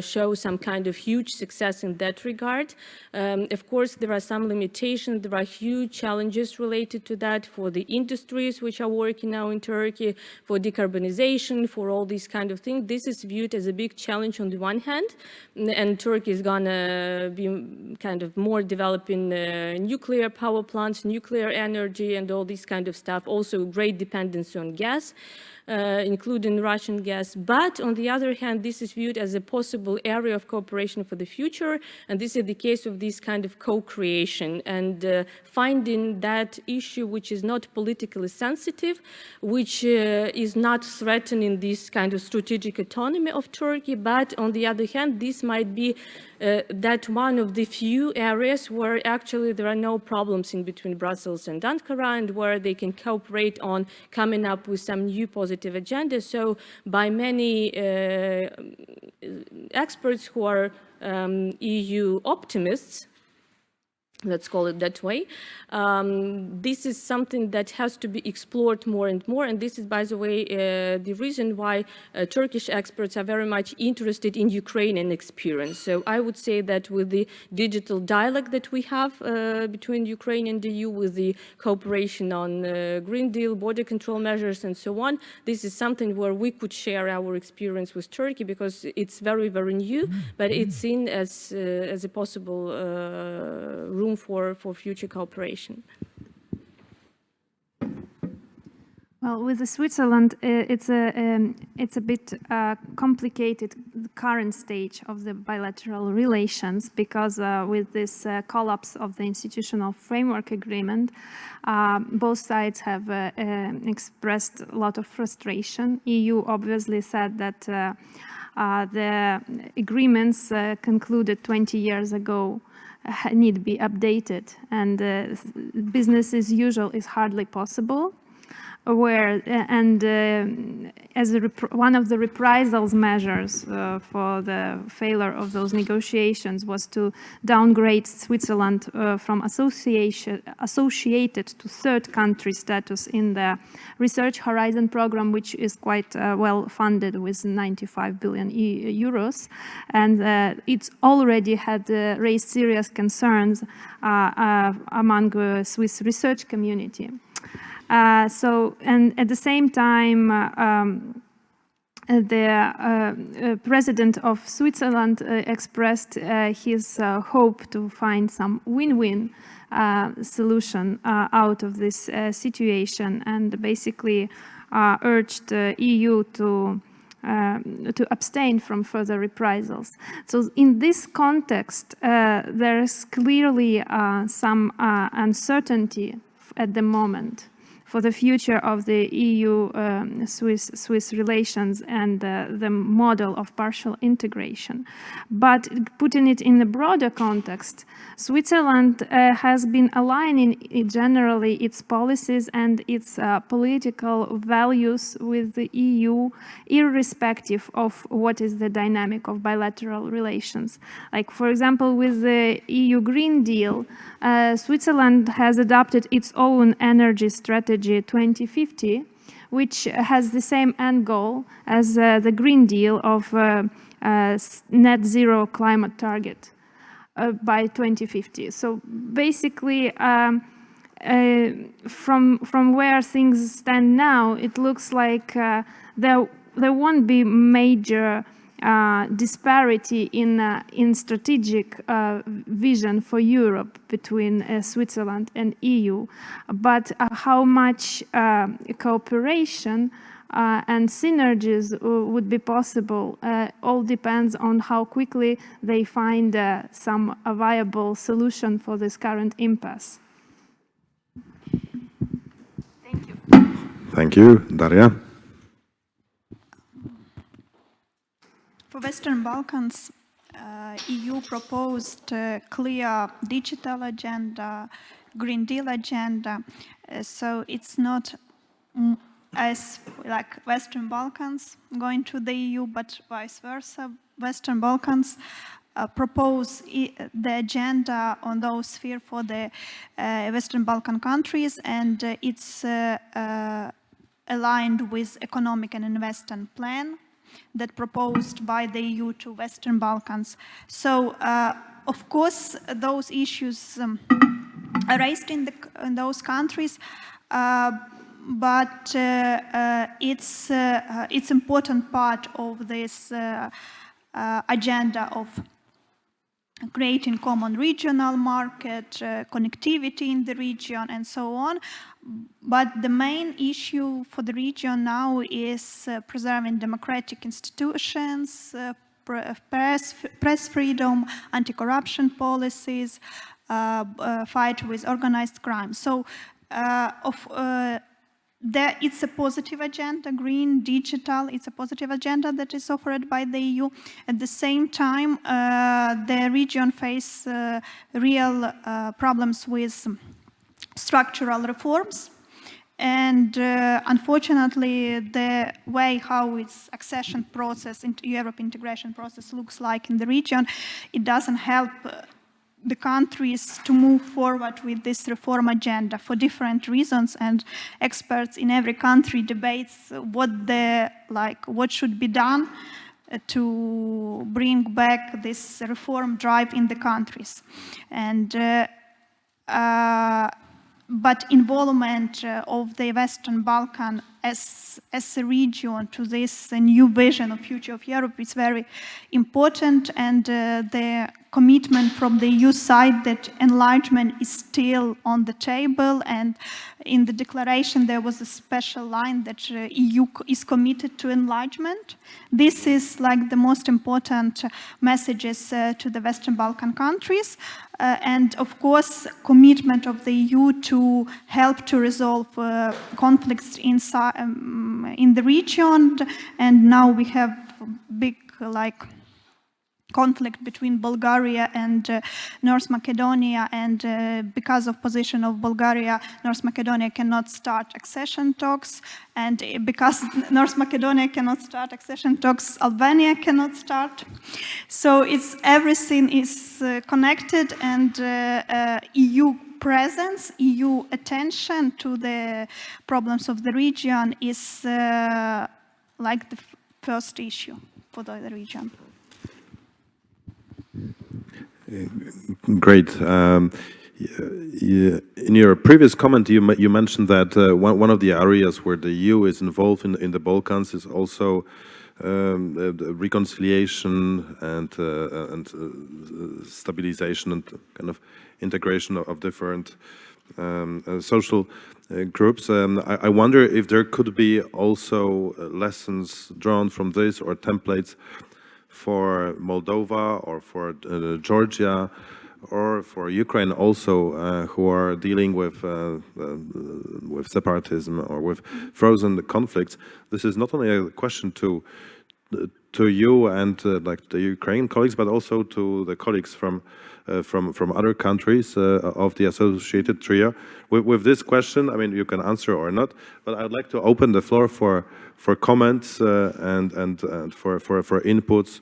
show some kind of huge success in that regard. Of course, there are some limitations. There are huge challenges related to that for the industries which are working now in Turkey, for decarbonization, for all these kind of things. This is viewed as a big challenge on the one hand, and Turkey is gonna be kind of more developing nuclear power plants, nuclear energy, and all this kind of stuff. Also, great dependence on gas, including Russian gas. But on the other hand, this is viewed as a possible area of cooperation for the future, and this is the case of this kind of co-creation and finding that issue which is not politically sensitive, which is not threatening this kind of strategic autonomy of Turkey, but on the other hand, this might be that one of the few areas where actually there are no problems in between Brussels and Ankara, and where they can cooperate on coming up with some new positive agenda. So by many experts who are EU optimists, let's call it that way, this is something that has to be explored more and more, and this is, by the way, the reason why Turkish experts are very much interested in Ukrainian experience. So I would say that with the digital dialogue that we have between Ukraine and the EU, with the cooperation on Green Deal, border control measures, and so on, this is something where we could share our experience with Turkey, because it's very, very new, but it's seen as a possible room for future cooperation. Well, with Switzerland, it's a bit complicated, the current stage of the bilateral relations, because with this collapse of the institutional framework agreement, both sides have expressed a lot of frustration. EU obviously said that the agreements concluded 20 years ago need to be updated, and business as usual is hardly possible. As one of the reprisals measures for the failure of those negotiations was to downgrade Switzerland from associated to third country status in the Research Horizon program, which is quite well funded with 95 billion euros. And it's already had raised serious concerns among the Swiss research community. And at the same time, the president of Switzerland expressed his hope to find some win-win solution out of this situation, and basically urged the EU to abstain from further reprisals. So in this context, there's clearly some uncertainty at the moment for the future of the EU-Swiss relations and the model of partial integration. But putting it in a broader context, Switzerland has been aligning generally its policies and its political values with the EU, irrespective of what is the dynamic of bilateral relations. Like, for example, with the EU Green Deal, Switzerland has adopted its own energy strategy 2050, which has the same end goal as the Green Deal of net zero climate target by 2050. So basically, from where things stand now, it looks like there won't be major disparity in strategic vision for Europe between Switzerland and EU, but how much cooperation and synergies would be possible all depends on how quickly they find some viable solution for this current impasse. Thank you. Thank you, Daria. For Western Balkans, EU proposed a clear digital agenda, Green Deal agenda, so it's not as like Western Balkans going to the EU, but vice versa. Western Balkans propose the agenda on those sphere for the Western Balkan countries, and it's aligned with economic and investment plan that proposed by the EU to Western Balkans. So, of course, those issues are raised in those countries, but it's important part of this agenda of creating common regional market, connectivity in the region, and so on. But the main issue for the region now is preserving democratic institutions, press freedom, anti-corruption policies, fight with organized crime. So it's a positive agenda, green, digital, it's a positive agenda that is offered by the EU. At the same time, the region faces real problems with structural reforms. And unfortunately, the way how its accession process, into Europe integration process looks like in the region, it doesn't help the countries to move forward with this reform agenda for different reasons, and experts in every country debates what should be done to bring back this reform drive in the countries. And but involvement of the Western Balkan as a region to this new vision of future of Europe is very important, and the commitment from the EU side that enlargement is still on the table, and in the declaration there was a special line that EU is committed to enlargement. This is like the most important messages to the Western Balkan countries, and of course commitment of the EU to help to resolve conflicts inside in the region. And now we have big conflict between Bulgaria and North Macedonia, and because of position of Bulgaria, North Macedonia cannot start accession talks, and because North Macedonia cannot start accession talks, Albania cannot start. So everything is connected, and EU presence, EU attention to the problems of the region is like the first issue for the region. Great. In your previous comment, you mentioned that one of the areas where the EU is involved in the Balkans is also reconciliation and stabilization and kind of integration of different social groups. I wonder if there could be also lessons drawn from this or templates for Moldova or for Georgia or for Ukraine also, who are dealing with separatism or with frozen conflicts. This is not only a question to you and like the Ukrainian colleagues, but also to the colleagues from other countries of the associated trio. With this question, I mean, you can answer or not, but I'd like to open the floor for comments and for inputs.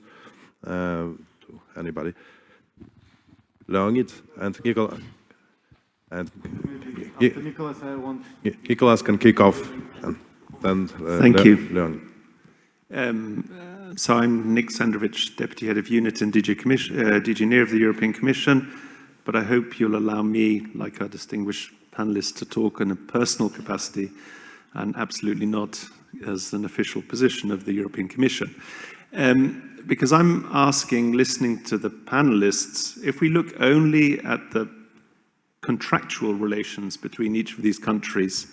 Anybody? Leonid and Nicolas. And Nicolas, I want. Nicolas can kick off, and then Thank you. Leonid. So I'm Nick Sandrovich, Deputy Head of Unit and DG NEAR of the European Commission, but I hope you'll allow me, like our distinguished panelists, to talk in a personal capacity and absolutely not as an official position of the European Commission. Because I'm asking, listening to the panelists, if we look only at the contractual relations between each of these countries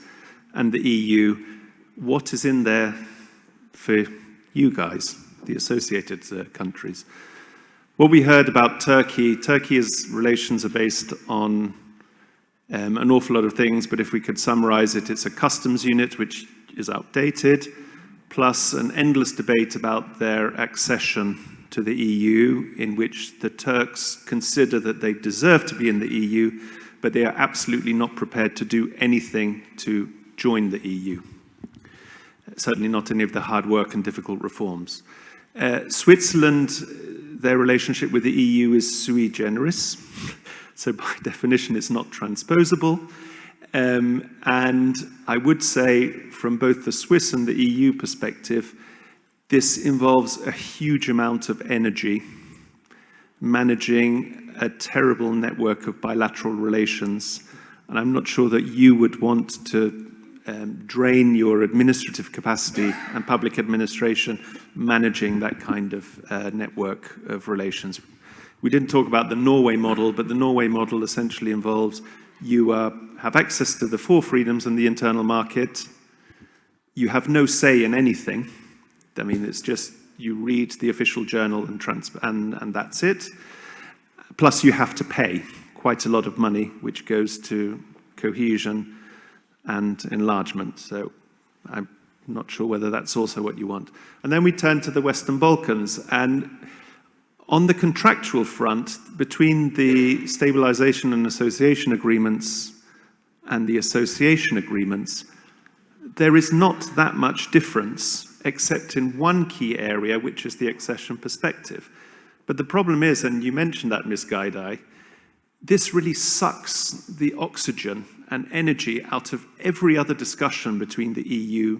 and the EU, what is in there for you guys, the associated countries? What we heard about Turkey's relations are based on an awful lot of things, but if we could summarize it, it's a customs unit which is outdated, plus an endless debate about their accession to the EU, in which the Turks consider that they deserve to be in the EU, but they are absolutely not prepared to do anything to join the EU. Certainly not any of the hard work and difficult reforms. Switzerland, their relationship with the EU is sui generis, so by definition it's not transposable. And I would say, from both the Swiss and the EU perspective, this involves a huge amount of energy, managing a terrible network of bilateral relations. And I'm not sure that you would want to drain your administrative capacity and public administration managing that kind of network of relations. We didn't talk about the Norway model, but the Norway model essentially involves you have access to the 4 freedoms in the internal market. You have no say in anything. I mean, it's just you read the official journal and that's it. Plus, you have to pay quite a lot of money, which goes to cohesion and enlargement. So I'm not sure whether that's also what you want. And then we turn to the Western Balkans. And on the contractual front, between the stabilization and association agreements and the association agreements, there is not that much difference, except in one key area, which is the accession perspective. But the problem is, and you mentioned that, Ms. Gaidai, this really sucks the oxygen and energy out of every other discussion between the EU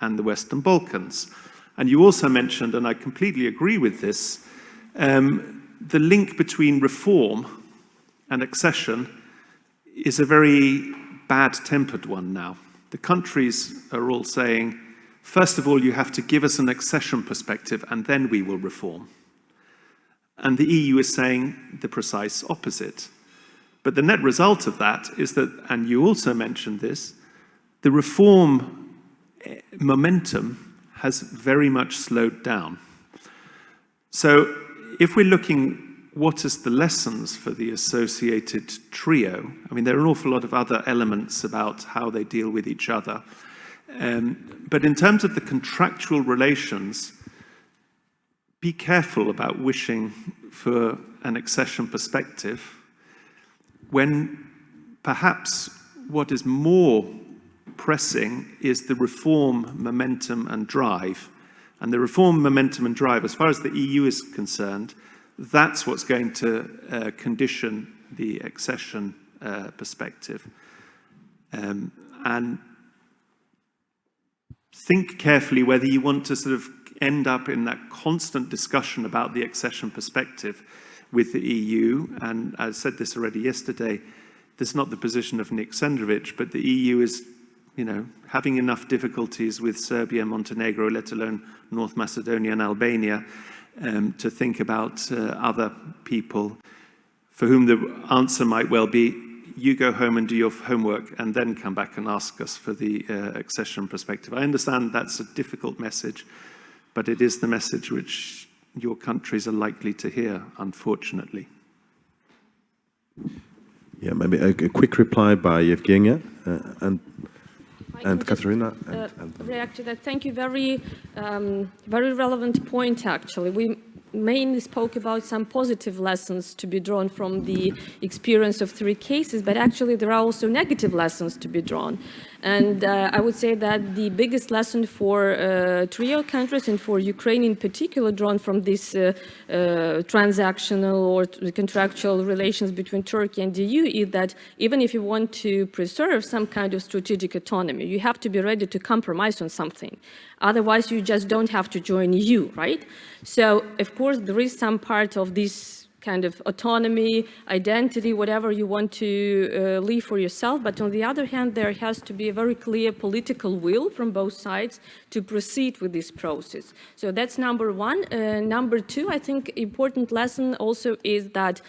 and the Western Balkans. And you also mentioned, and I completely agree with this, the link between reform and accession is a very bad-tempered one now. The countries are all saying, first of all, you have to give us an accession perspective and then we will reform. And the EU is saying the precise opposite. But the net result of that is that, and you also mentioned this, the reform momentum has very much slowed down. So if we're looking what is the lessons for the associated trio, I mean, there are an awful lot of other elements about how they deal with each other. But in terms of the contractual relations, be careful about wishing for an accession perspective when perhaps what is more pressing is the reform momentum and drive. And the reform momentum and drive, as far as the EU is concerned, that's what's going to condition the accession perspective. And think carefully whether you want to sort of end up in that constant discussion about the accession perspective with the EU. And I said this already yesterday, this is not the position of Nick Sendrovich, but the EU is, having enough difficulties with Serbia, Montenegro, let alone North Macedonia and Albania, to think about other people for whom the answer might well be, you go home and do your homework and then come back and ask us for the accession perspective. I understand that's a difficult message, but it is the message which your countries are likely to hear, unfortunately. Yeah, maybe a quick reply by Evgheniya and Kateryna. React to that. Thank you. Very relevant point, actually. We mainly spoke about some positive lessons to be drawn from the experience of 3 cases, but actually there are also negative lessons to be drawn. And I would say that the biggest lesson for trio countries and for Ukraine in particular drawn from this transactional or contractual relations between Turkey and the EU is that even if you want to preserve some kind of strategic autonomy, you have to be ready to compromise on something. Otherwise, you just don't have to join EU, right? So, of course, there is some part of this kind of autonomy, identity, whatever you want to leave for yourself. But on the other hand, there has to be a very clear political will from both sides to proceed with this process. So that's number one. Number two, I think important lesson also is that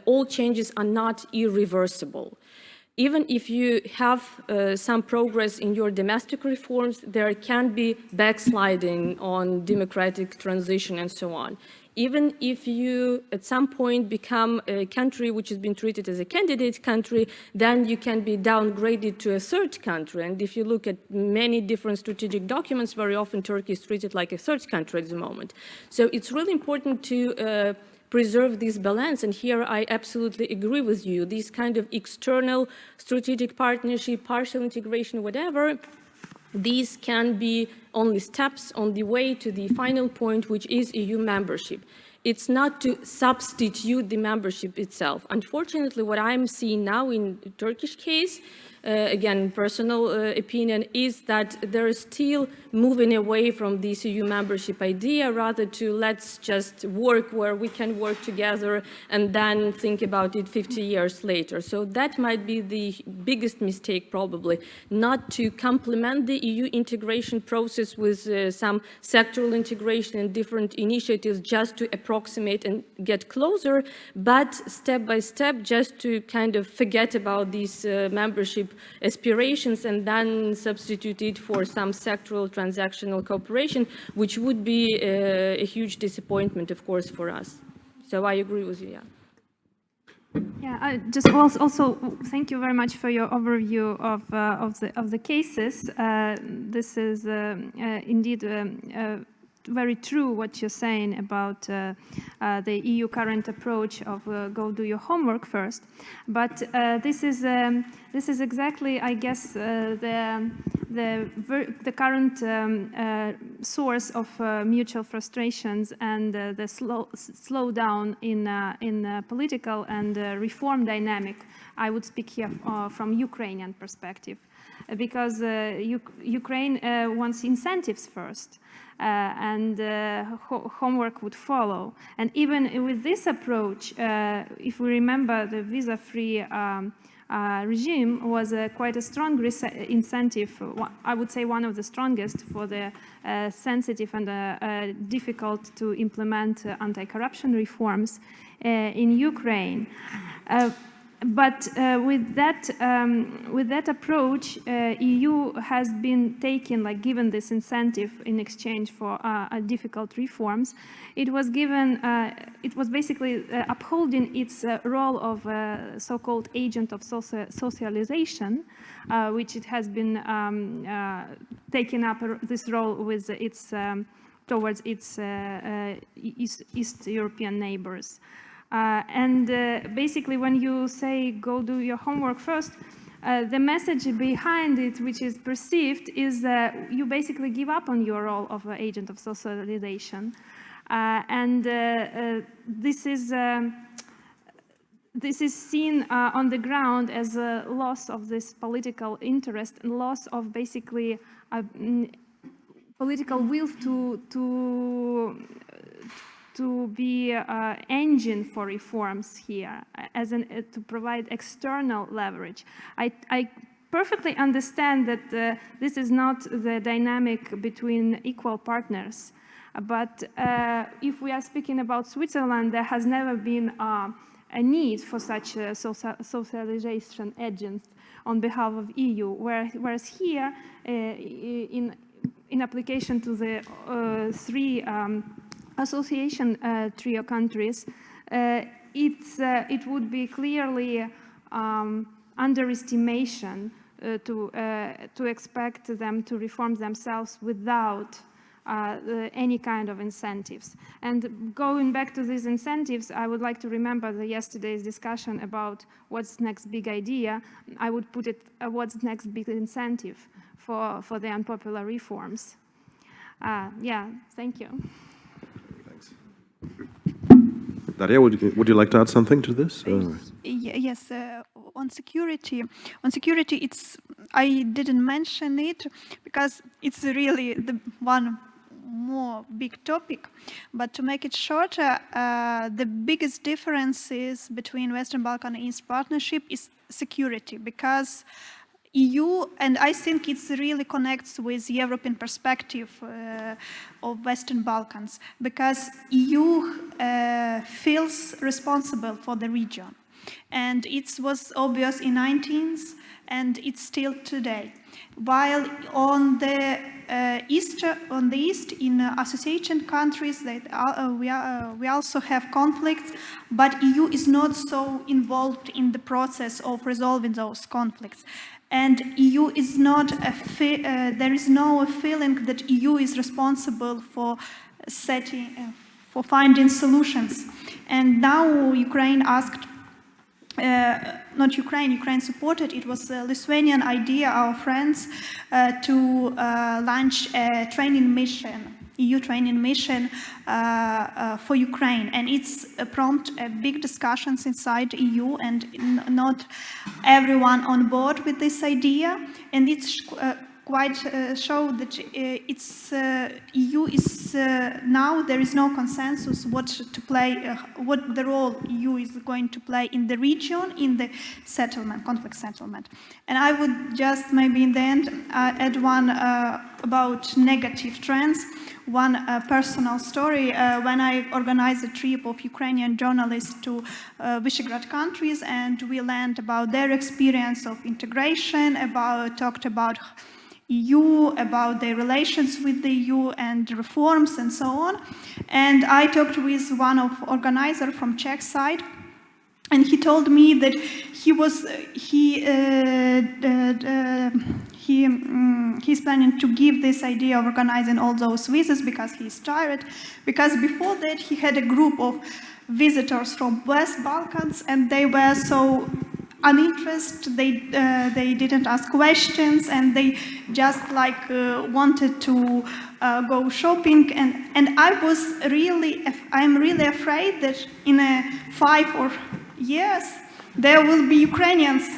all changes are not irreversible. Even if you have some progress in your domestic reforms, there can be backsliding on democratic transition and so on. Even if you at some point become a country which has been treated as a candidate country, then you can be downgraded to a third country. And if you look at many different strategic documents, very often Turkey is treated like a third country at the moment. So it's really important to preserve this balance, and here I absolutely agree with you. These kind of external strategic partnership, partial integration, whatever, these can be only steps on the way to the final point, which is EU membership. It's not to substitute the membership itself. Unfortunately, what I'm seeing now in the Turkish case, again, personal opinion, is that there is still moving away from this EU membership idea, rather to let's just work where we can work together and then think about it 50 years later. So that might be the biggest mistake, probably, not to complement the EU integration process with some sectoral integration and different initiatives just to approximate and get closer, but step by step just to kind of forget about these membership aspirations and then substitute it for some sectoral transactional cooperation, which would be a huge disappointment, of course, for us. So I agree with you, yeah. Yeah, I just also thank you very much for your overview of the cases. This is indeed very true what you're saying about the EU current approach of go do your homework first, but this is exactly, I guess, the current source of mutual frustrations and the slowdown in political and reform dynamic. I would speak here from Ukrainian perspective, because Ukraine wants incentives first. And homework would follow. And even with this approach, if we remember, the visa-free regime was quite a strong incentive, I would say one of the strongest for the sensitive and difficult to implement anti-corruption reforms in Ukraine. But with that approach, EU has been taken, like given this incentive in exchange for difficult reforms. It was given, it was basically upholding its role of so-called agent of socialization, which it has been taking up this role with its towards its East European neighbors. And basically, when you say go do your homework first, the message behind it, which is perceived, is that you basically give up on your role of an agent of socialization. This is seen on the ground as a loss of this political interest and loss of basically political will to be an engine for reforms here, to provide external leverage. I perfectly understand that this is not the dynamic between equal partners, but if we are speaking about Switzerland, there has never been a need for such a socialization agents on behalf of EU, whereas here, in application to the three association trio countries, it would be clearly underestimation to expect them to reform themselves without any kind of incentives. And going back to these incentives, I would like to remember yesterday's discussion about what's next big idea. I would put it, what's next big incentive for the unpopular reforms. Yeah, thank you. Thanks. Daria, would you like to add something to this? Yes, on security, it's, I didn't mention it because it's really the one more big topic, but to make it shorter, the biggest differences between Western Balkan and East Partnership is security, because EU, and I think it really connects with European perspective of Western Balkans, because EU feels responsible for the region. And it was obvious in 19th, and it's still today. While on the east, in association countries, we also have conflicts, but EU is not so involved in the process of resolving those conflicts. And EU is not there is no feeling that EU is responsible for for finding solutions. And now Ukraine asked. Not Ukraine, Ukraine supported, it was a Lithuanian idea, our friends, to launch a training mission, EU training mission for Ukraine. And it's prompted big discussions inside EU, and not everyone on board with this idea. And it's quite show that it's EU is now there is no consensus what to play, what the role EU is going to play in the region, in the settlement, conflict settlement. And I would just maybe in the end add one about negative trends. One personal story, when I organized a trip of Ukrainian journalists to Visegrad countries, and we learned about their experience of integration, talked about EU, about their relations with the EU and reforms and so on. And I talked with one of organizers from Czech side, and he told me that he's planning to give this idea of organizing all those visas because he's tired, because before that he had a group of visitors from West Balkans, and they were so uninterested, they didn't ask questions, and they just like wanted to go shopping, and I'm really afraid that in 5 years there will be Ukrainians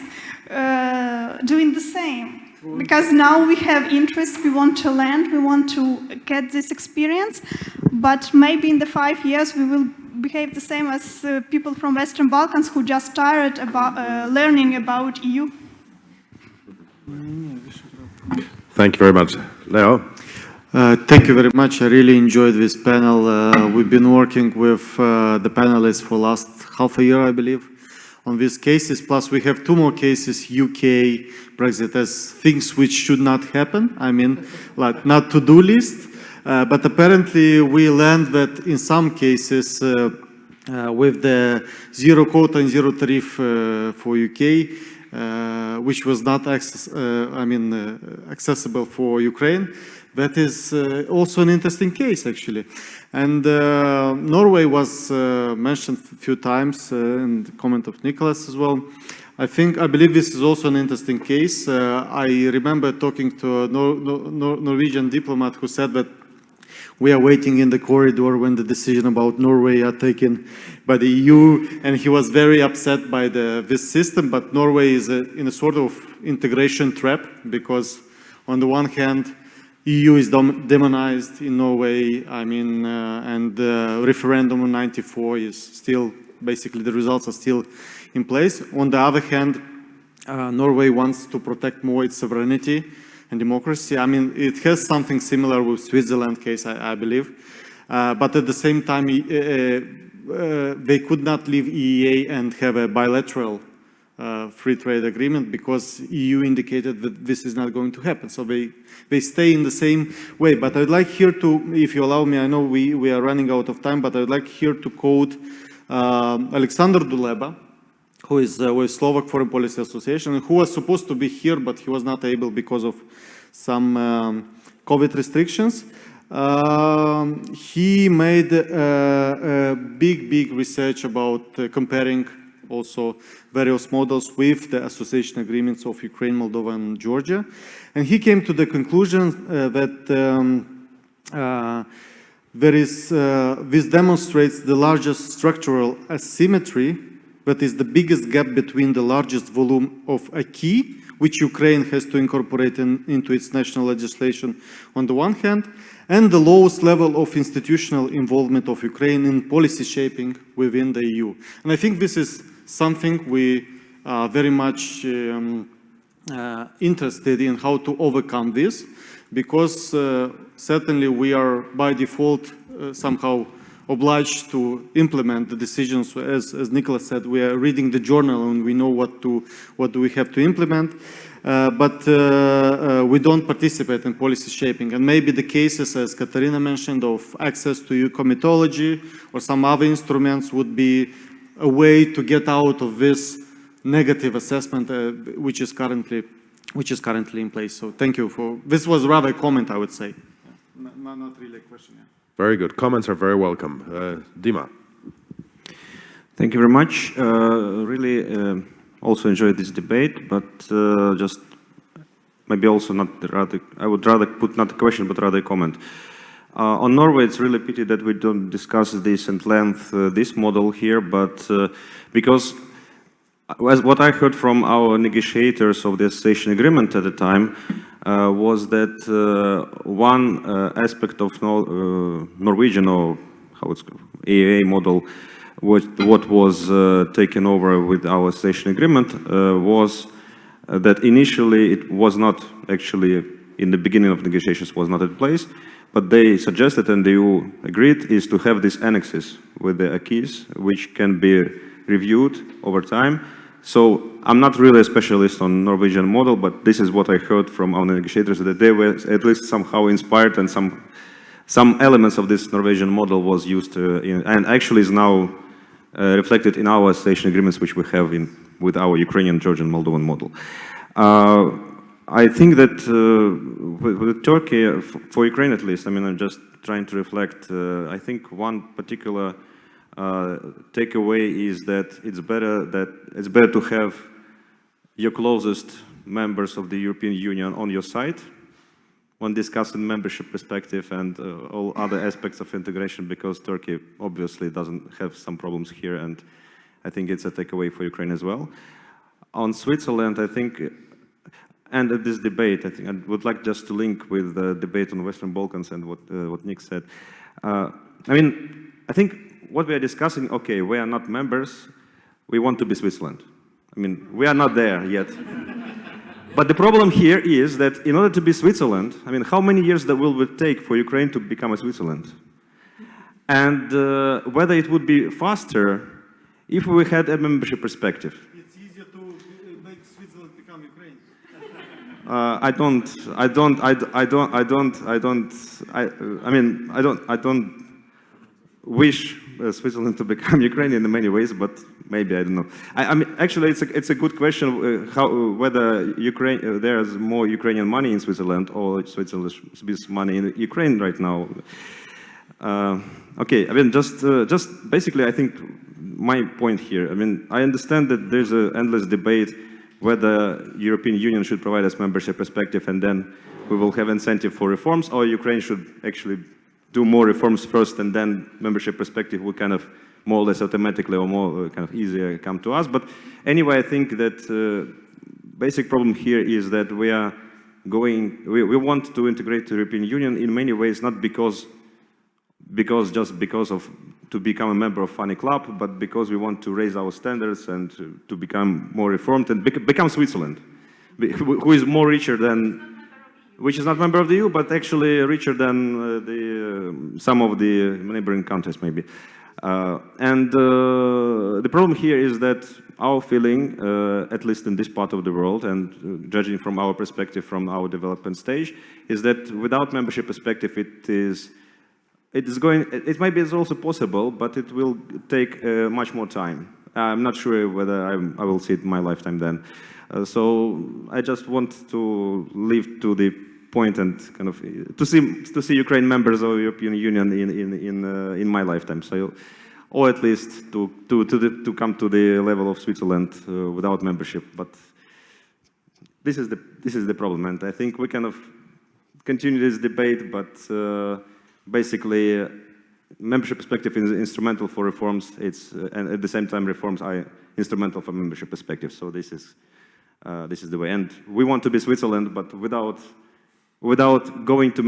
doing the same, because now we have interest, we want to learn, we want to get this experience, but maybe in the 5 years we will behave the same as people from Western Balkans who just tired about learning about EU. Thank you very much. Leo? Thank you very much. I really enjoyed this panel. We've been working with the panelists for last half a year, I believe, on these cases. Plus, we have 2 more cases, UK, Brexit, as things which should not happen. I mean, like not to-do list. But apparently, we learned that in some cases, with the zero quota and zero tariff for UK, which was not accessible for Ukraine, That is also an interesting case, actually. And Norway was mentioned a few times in the comment of Nicholas as well. I believe this is also an interesting case. I remember talking to a Norwegian diplomat who said that we are waiting in the corridor when the decision about Norway are taken by the EU, and he was very upset by this system. But Norway is in a sort of integration trap, because on the one hand, EU is demonized in Norway. I mean, and the referendum in '94 is still, basically the results are still in place. On the other hand, Norway wants to protect more its sovereignty and democracy. I mean, it has something similar with Switzerland case, I believe. But at the same time, they could not leave EEA and have a bilateral free trade agreement, because EU indicated that this is not going to happen. So they stay in the same way. But I'd like here to, if you allow me, I know we are running out of time, but I'd like here to quote Alexander Duleba, who is with Slovak Foreign Policy Association, who was supposed to be here, but he was not able because of some COVID restrictions. He made a big research about comparing also various models with the association agreements of Ukraine, Moldova, and Georgia. And he came to the conclusion that this demonstrates the largest structural asymmetry, that is the biggest gap between the largest volume of acquis, which Ukraine has to incorporate into its national legislation on the one hand, and the lowest level of institutional involvement of Ukraine in policy shaping within the EU. And I think this is something we are very much interested in, how to overcome this, because certainly we are by default somehow obliged to implement the decisions. As Nicholas said, we are reading the journal and we know what do we have to implement, but we don't participate in policy shaping. And maybe the cases, as Kateryna mentioned, of access to EU comitology or some other instruments would be a way to get out of this negative assessment which is currently in place. So thank you for this. Was rather a comment, I would say, not really a question. Yeah. Very good. Comments are very welcome. Dima. Thank you very much. Really also enjoyed this debate, but just maybe also not rather, I would rather put not a question, but rather a comment. On Norway, it's really a pity that we don't discuss this at length, this model here, but because as what I heard from our negotiators of the association agreement at the time was that one aspect of Norwegian, or how it's called, AAA model, what was taken over with our association agreement was that initially it was not actually, in the beginning of negotiations, was not in place, but they suggested, and the EU agreed, is to have these annexes with the acquis, which can be reviewed over time. So I'm not really a specialist on Norwegian model, but this is what I heard from our negotiators, that they were at least somehow inspired, and some elements of this Norwegian model was used and actually is now reflected in our association agreements, which we have with our Ukrainian, Georgian, Moldovan model. I think that with Turkey, for Ukraine at least, I mean, I'm just trying to reflect, I think one particular takeaway is that it's better to have your closest members of the European Union on your side when discussing membership perspective and all other aspects of integration, because Turkey obviously doesn't have some problems here, and I think it's a takeaway for Ukraine as well. On Switzerland, I think, and at this debate, I think I would like just to link with the debate on Western Balkans and what Nick said. I mean, I think what we are discussing, okay, we are not members, we want to be Switzerland. I mean, we are not there yet. But the problem here is that in order to be Switzerland, I mean, how many years that will it take for Ukraine to become a Switzerland? And whether it would be faster if we had a membership perspective. It's easier to make Switzerland become Ukraine. I don't wish Switzerland to become Ukrainian in many ways, but maybe, I don't know. I mean, actually, it's a good question whether Ukraine, there's more Ukrainian money in Switzerland or Switzerland spends money in Ukraine right now. Okay, I mean, just basically, I think my point here, I mean, I understand that there's an endless debate whether European Union should provide us membership perspective and then we will have incentive for reforms, or Ukraine should actually do more reforms first and then membership perspective will kind of more or less automatically or more kind of easier come to us. But anyway, I think that basic problem here is that we are going, we want to integrate the European Union in many ways, not because of to become a member of funny club, but because we want to raise our standards and to become more reformed and become Switzerland, who is more richer than, which is not member of the EU, but actually richer than some of the neighboring countries, maybe. The problem here is that our feeling, at least in this part of the world, and judging from our perspective, from our development stage, is that without membership perspective, it might be also possible, but it will take much more time. I'm not sure whether I will see it in my lifetime then. So I just want to leave to the point and kind of to see Ukraine members of the European Union in my lifetime. So, or at least to come to the level of Switzerland without membership. But this is the problem, and I think we kind of continue this debate, but. Basically, membership perspective is instrumental for reforms. And at the same time, reforms are instrumental for membership perspective. So this is the way. And we want to be Switzerland, but without going to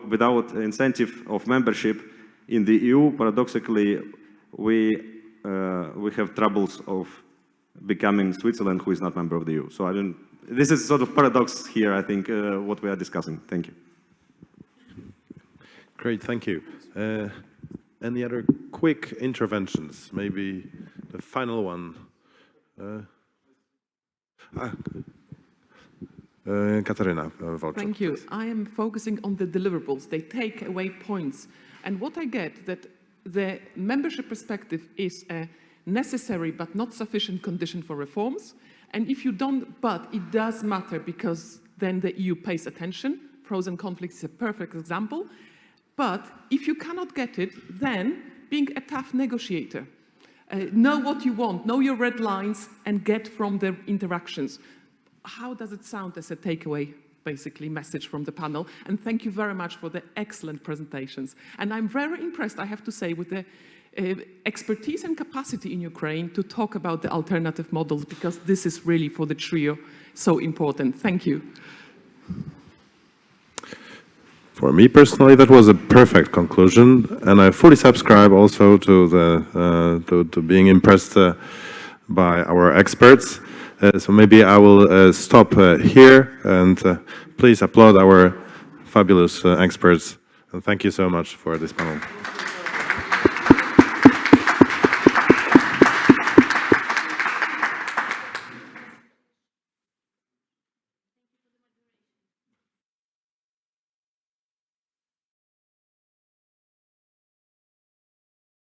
without incentive of membership in the EU, paradoxically, we have troubles of becoming Switzerland, who is not member of the EU. So this is sort of paradox here. I think what we are discussing. Thank you. Great, thank you. Any other quick interventions? Maybe the final one. Kateryna. Thank you. I am focusing on the deliverables. They take away points. And what I get, that the membership perspective is a necessary but not sufficient condition for reforms. And if you don't, but it does matter because then the EU pays attention. Frozen conflicts is a perfect example. But if you cannot get it, then being a tough negotiator. Know what you want, know your red lines, and get from the interactions. How does it sound as a takeaway, basically, message from the panel? And thank you very much for the excellent presentations. And I'm very impressed, I have to say, with the expertise and capacity in Ukraine to talk about the alternative models, because this is really, for the trio, so important. Thank you. For me personally, that was a perfect conclusion, and I fully subscribe also to to being impressed by our experts. So maybe I will stop here, and please applaud our fabulous experts. And thank you so much for this panel.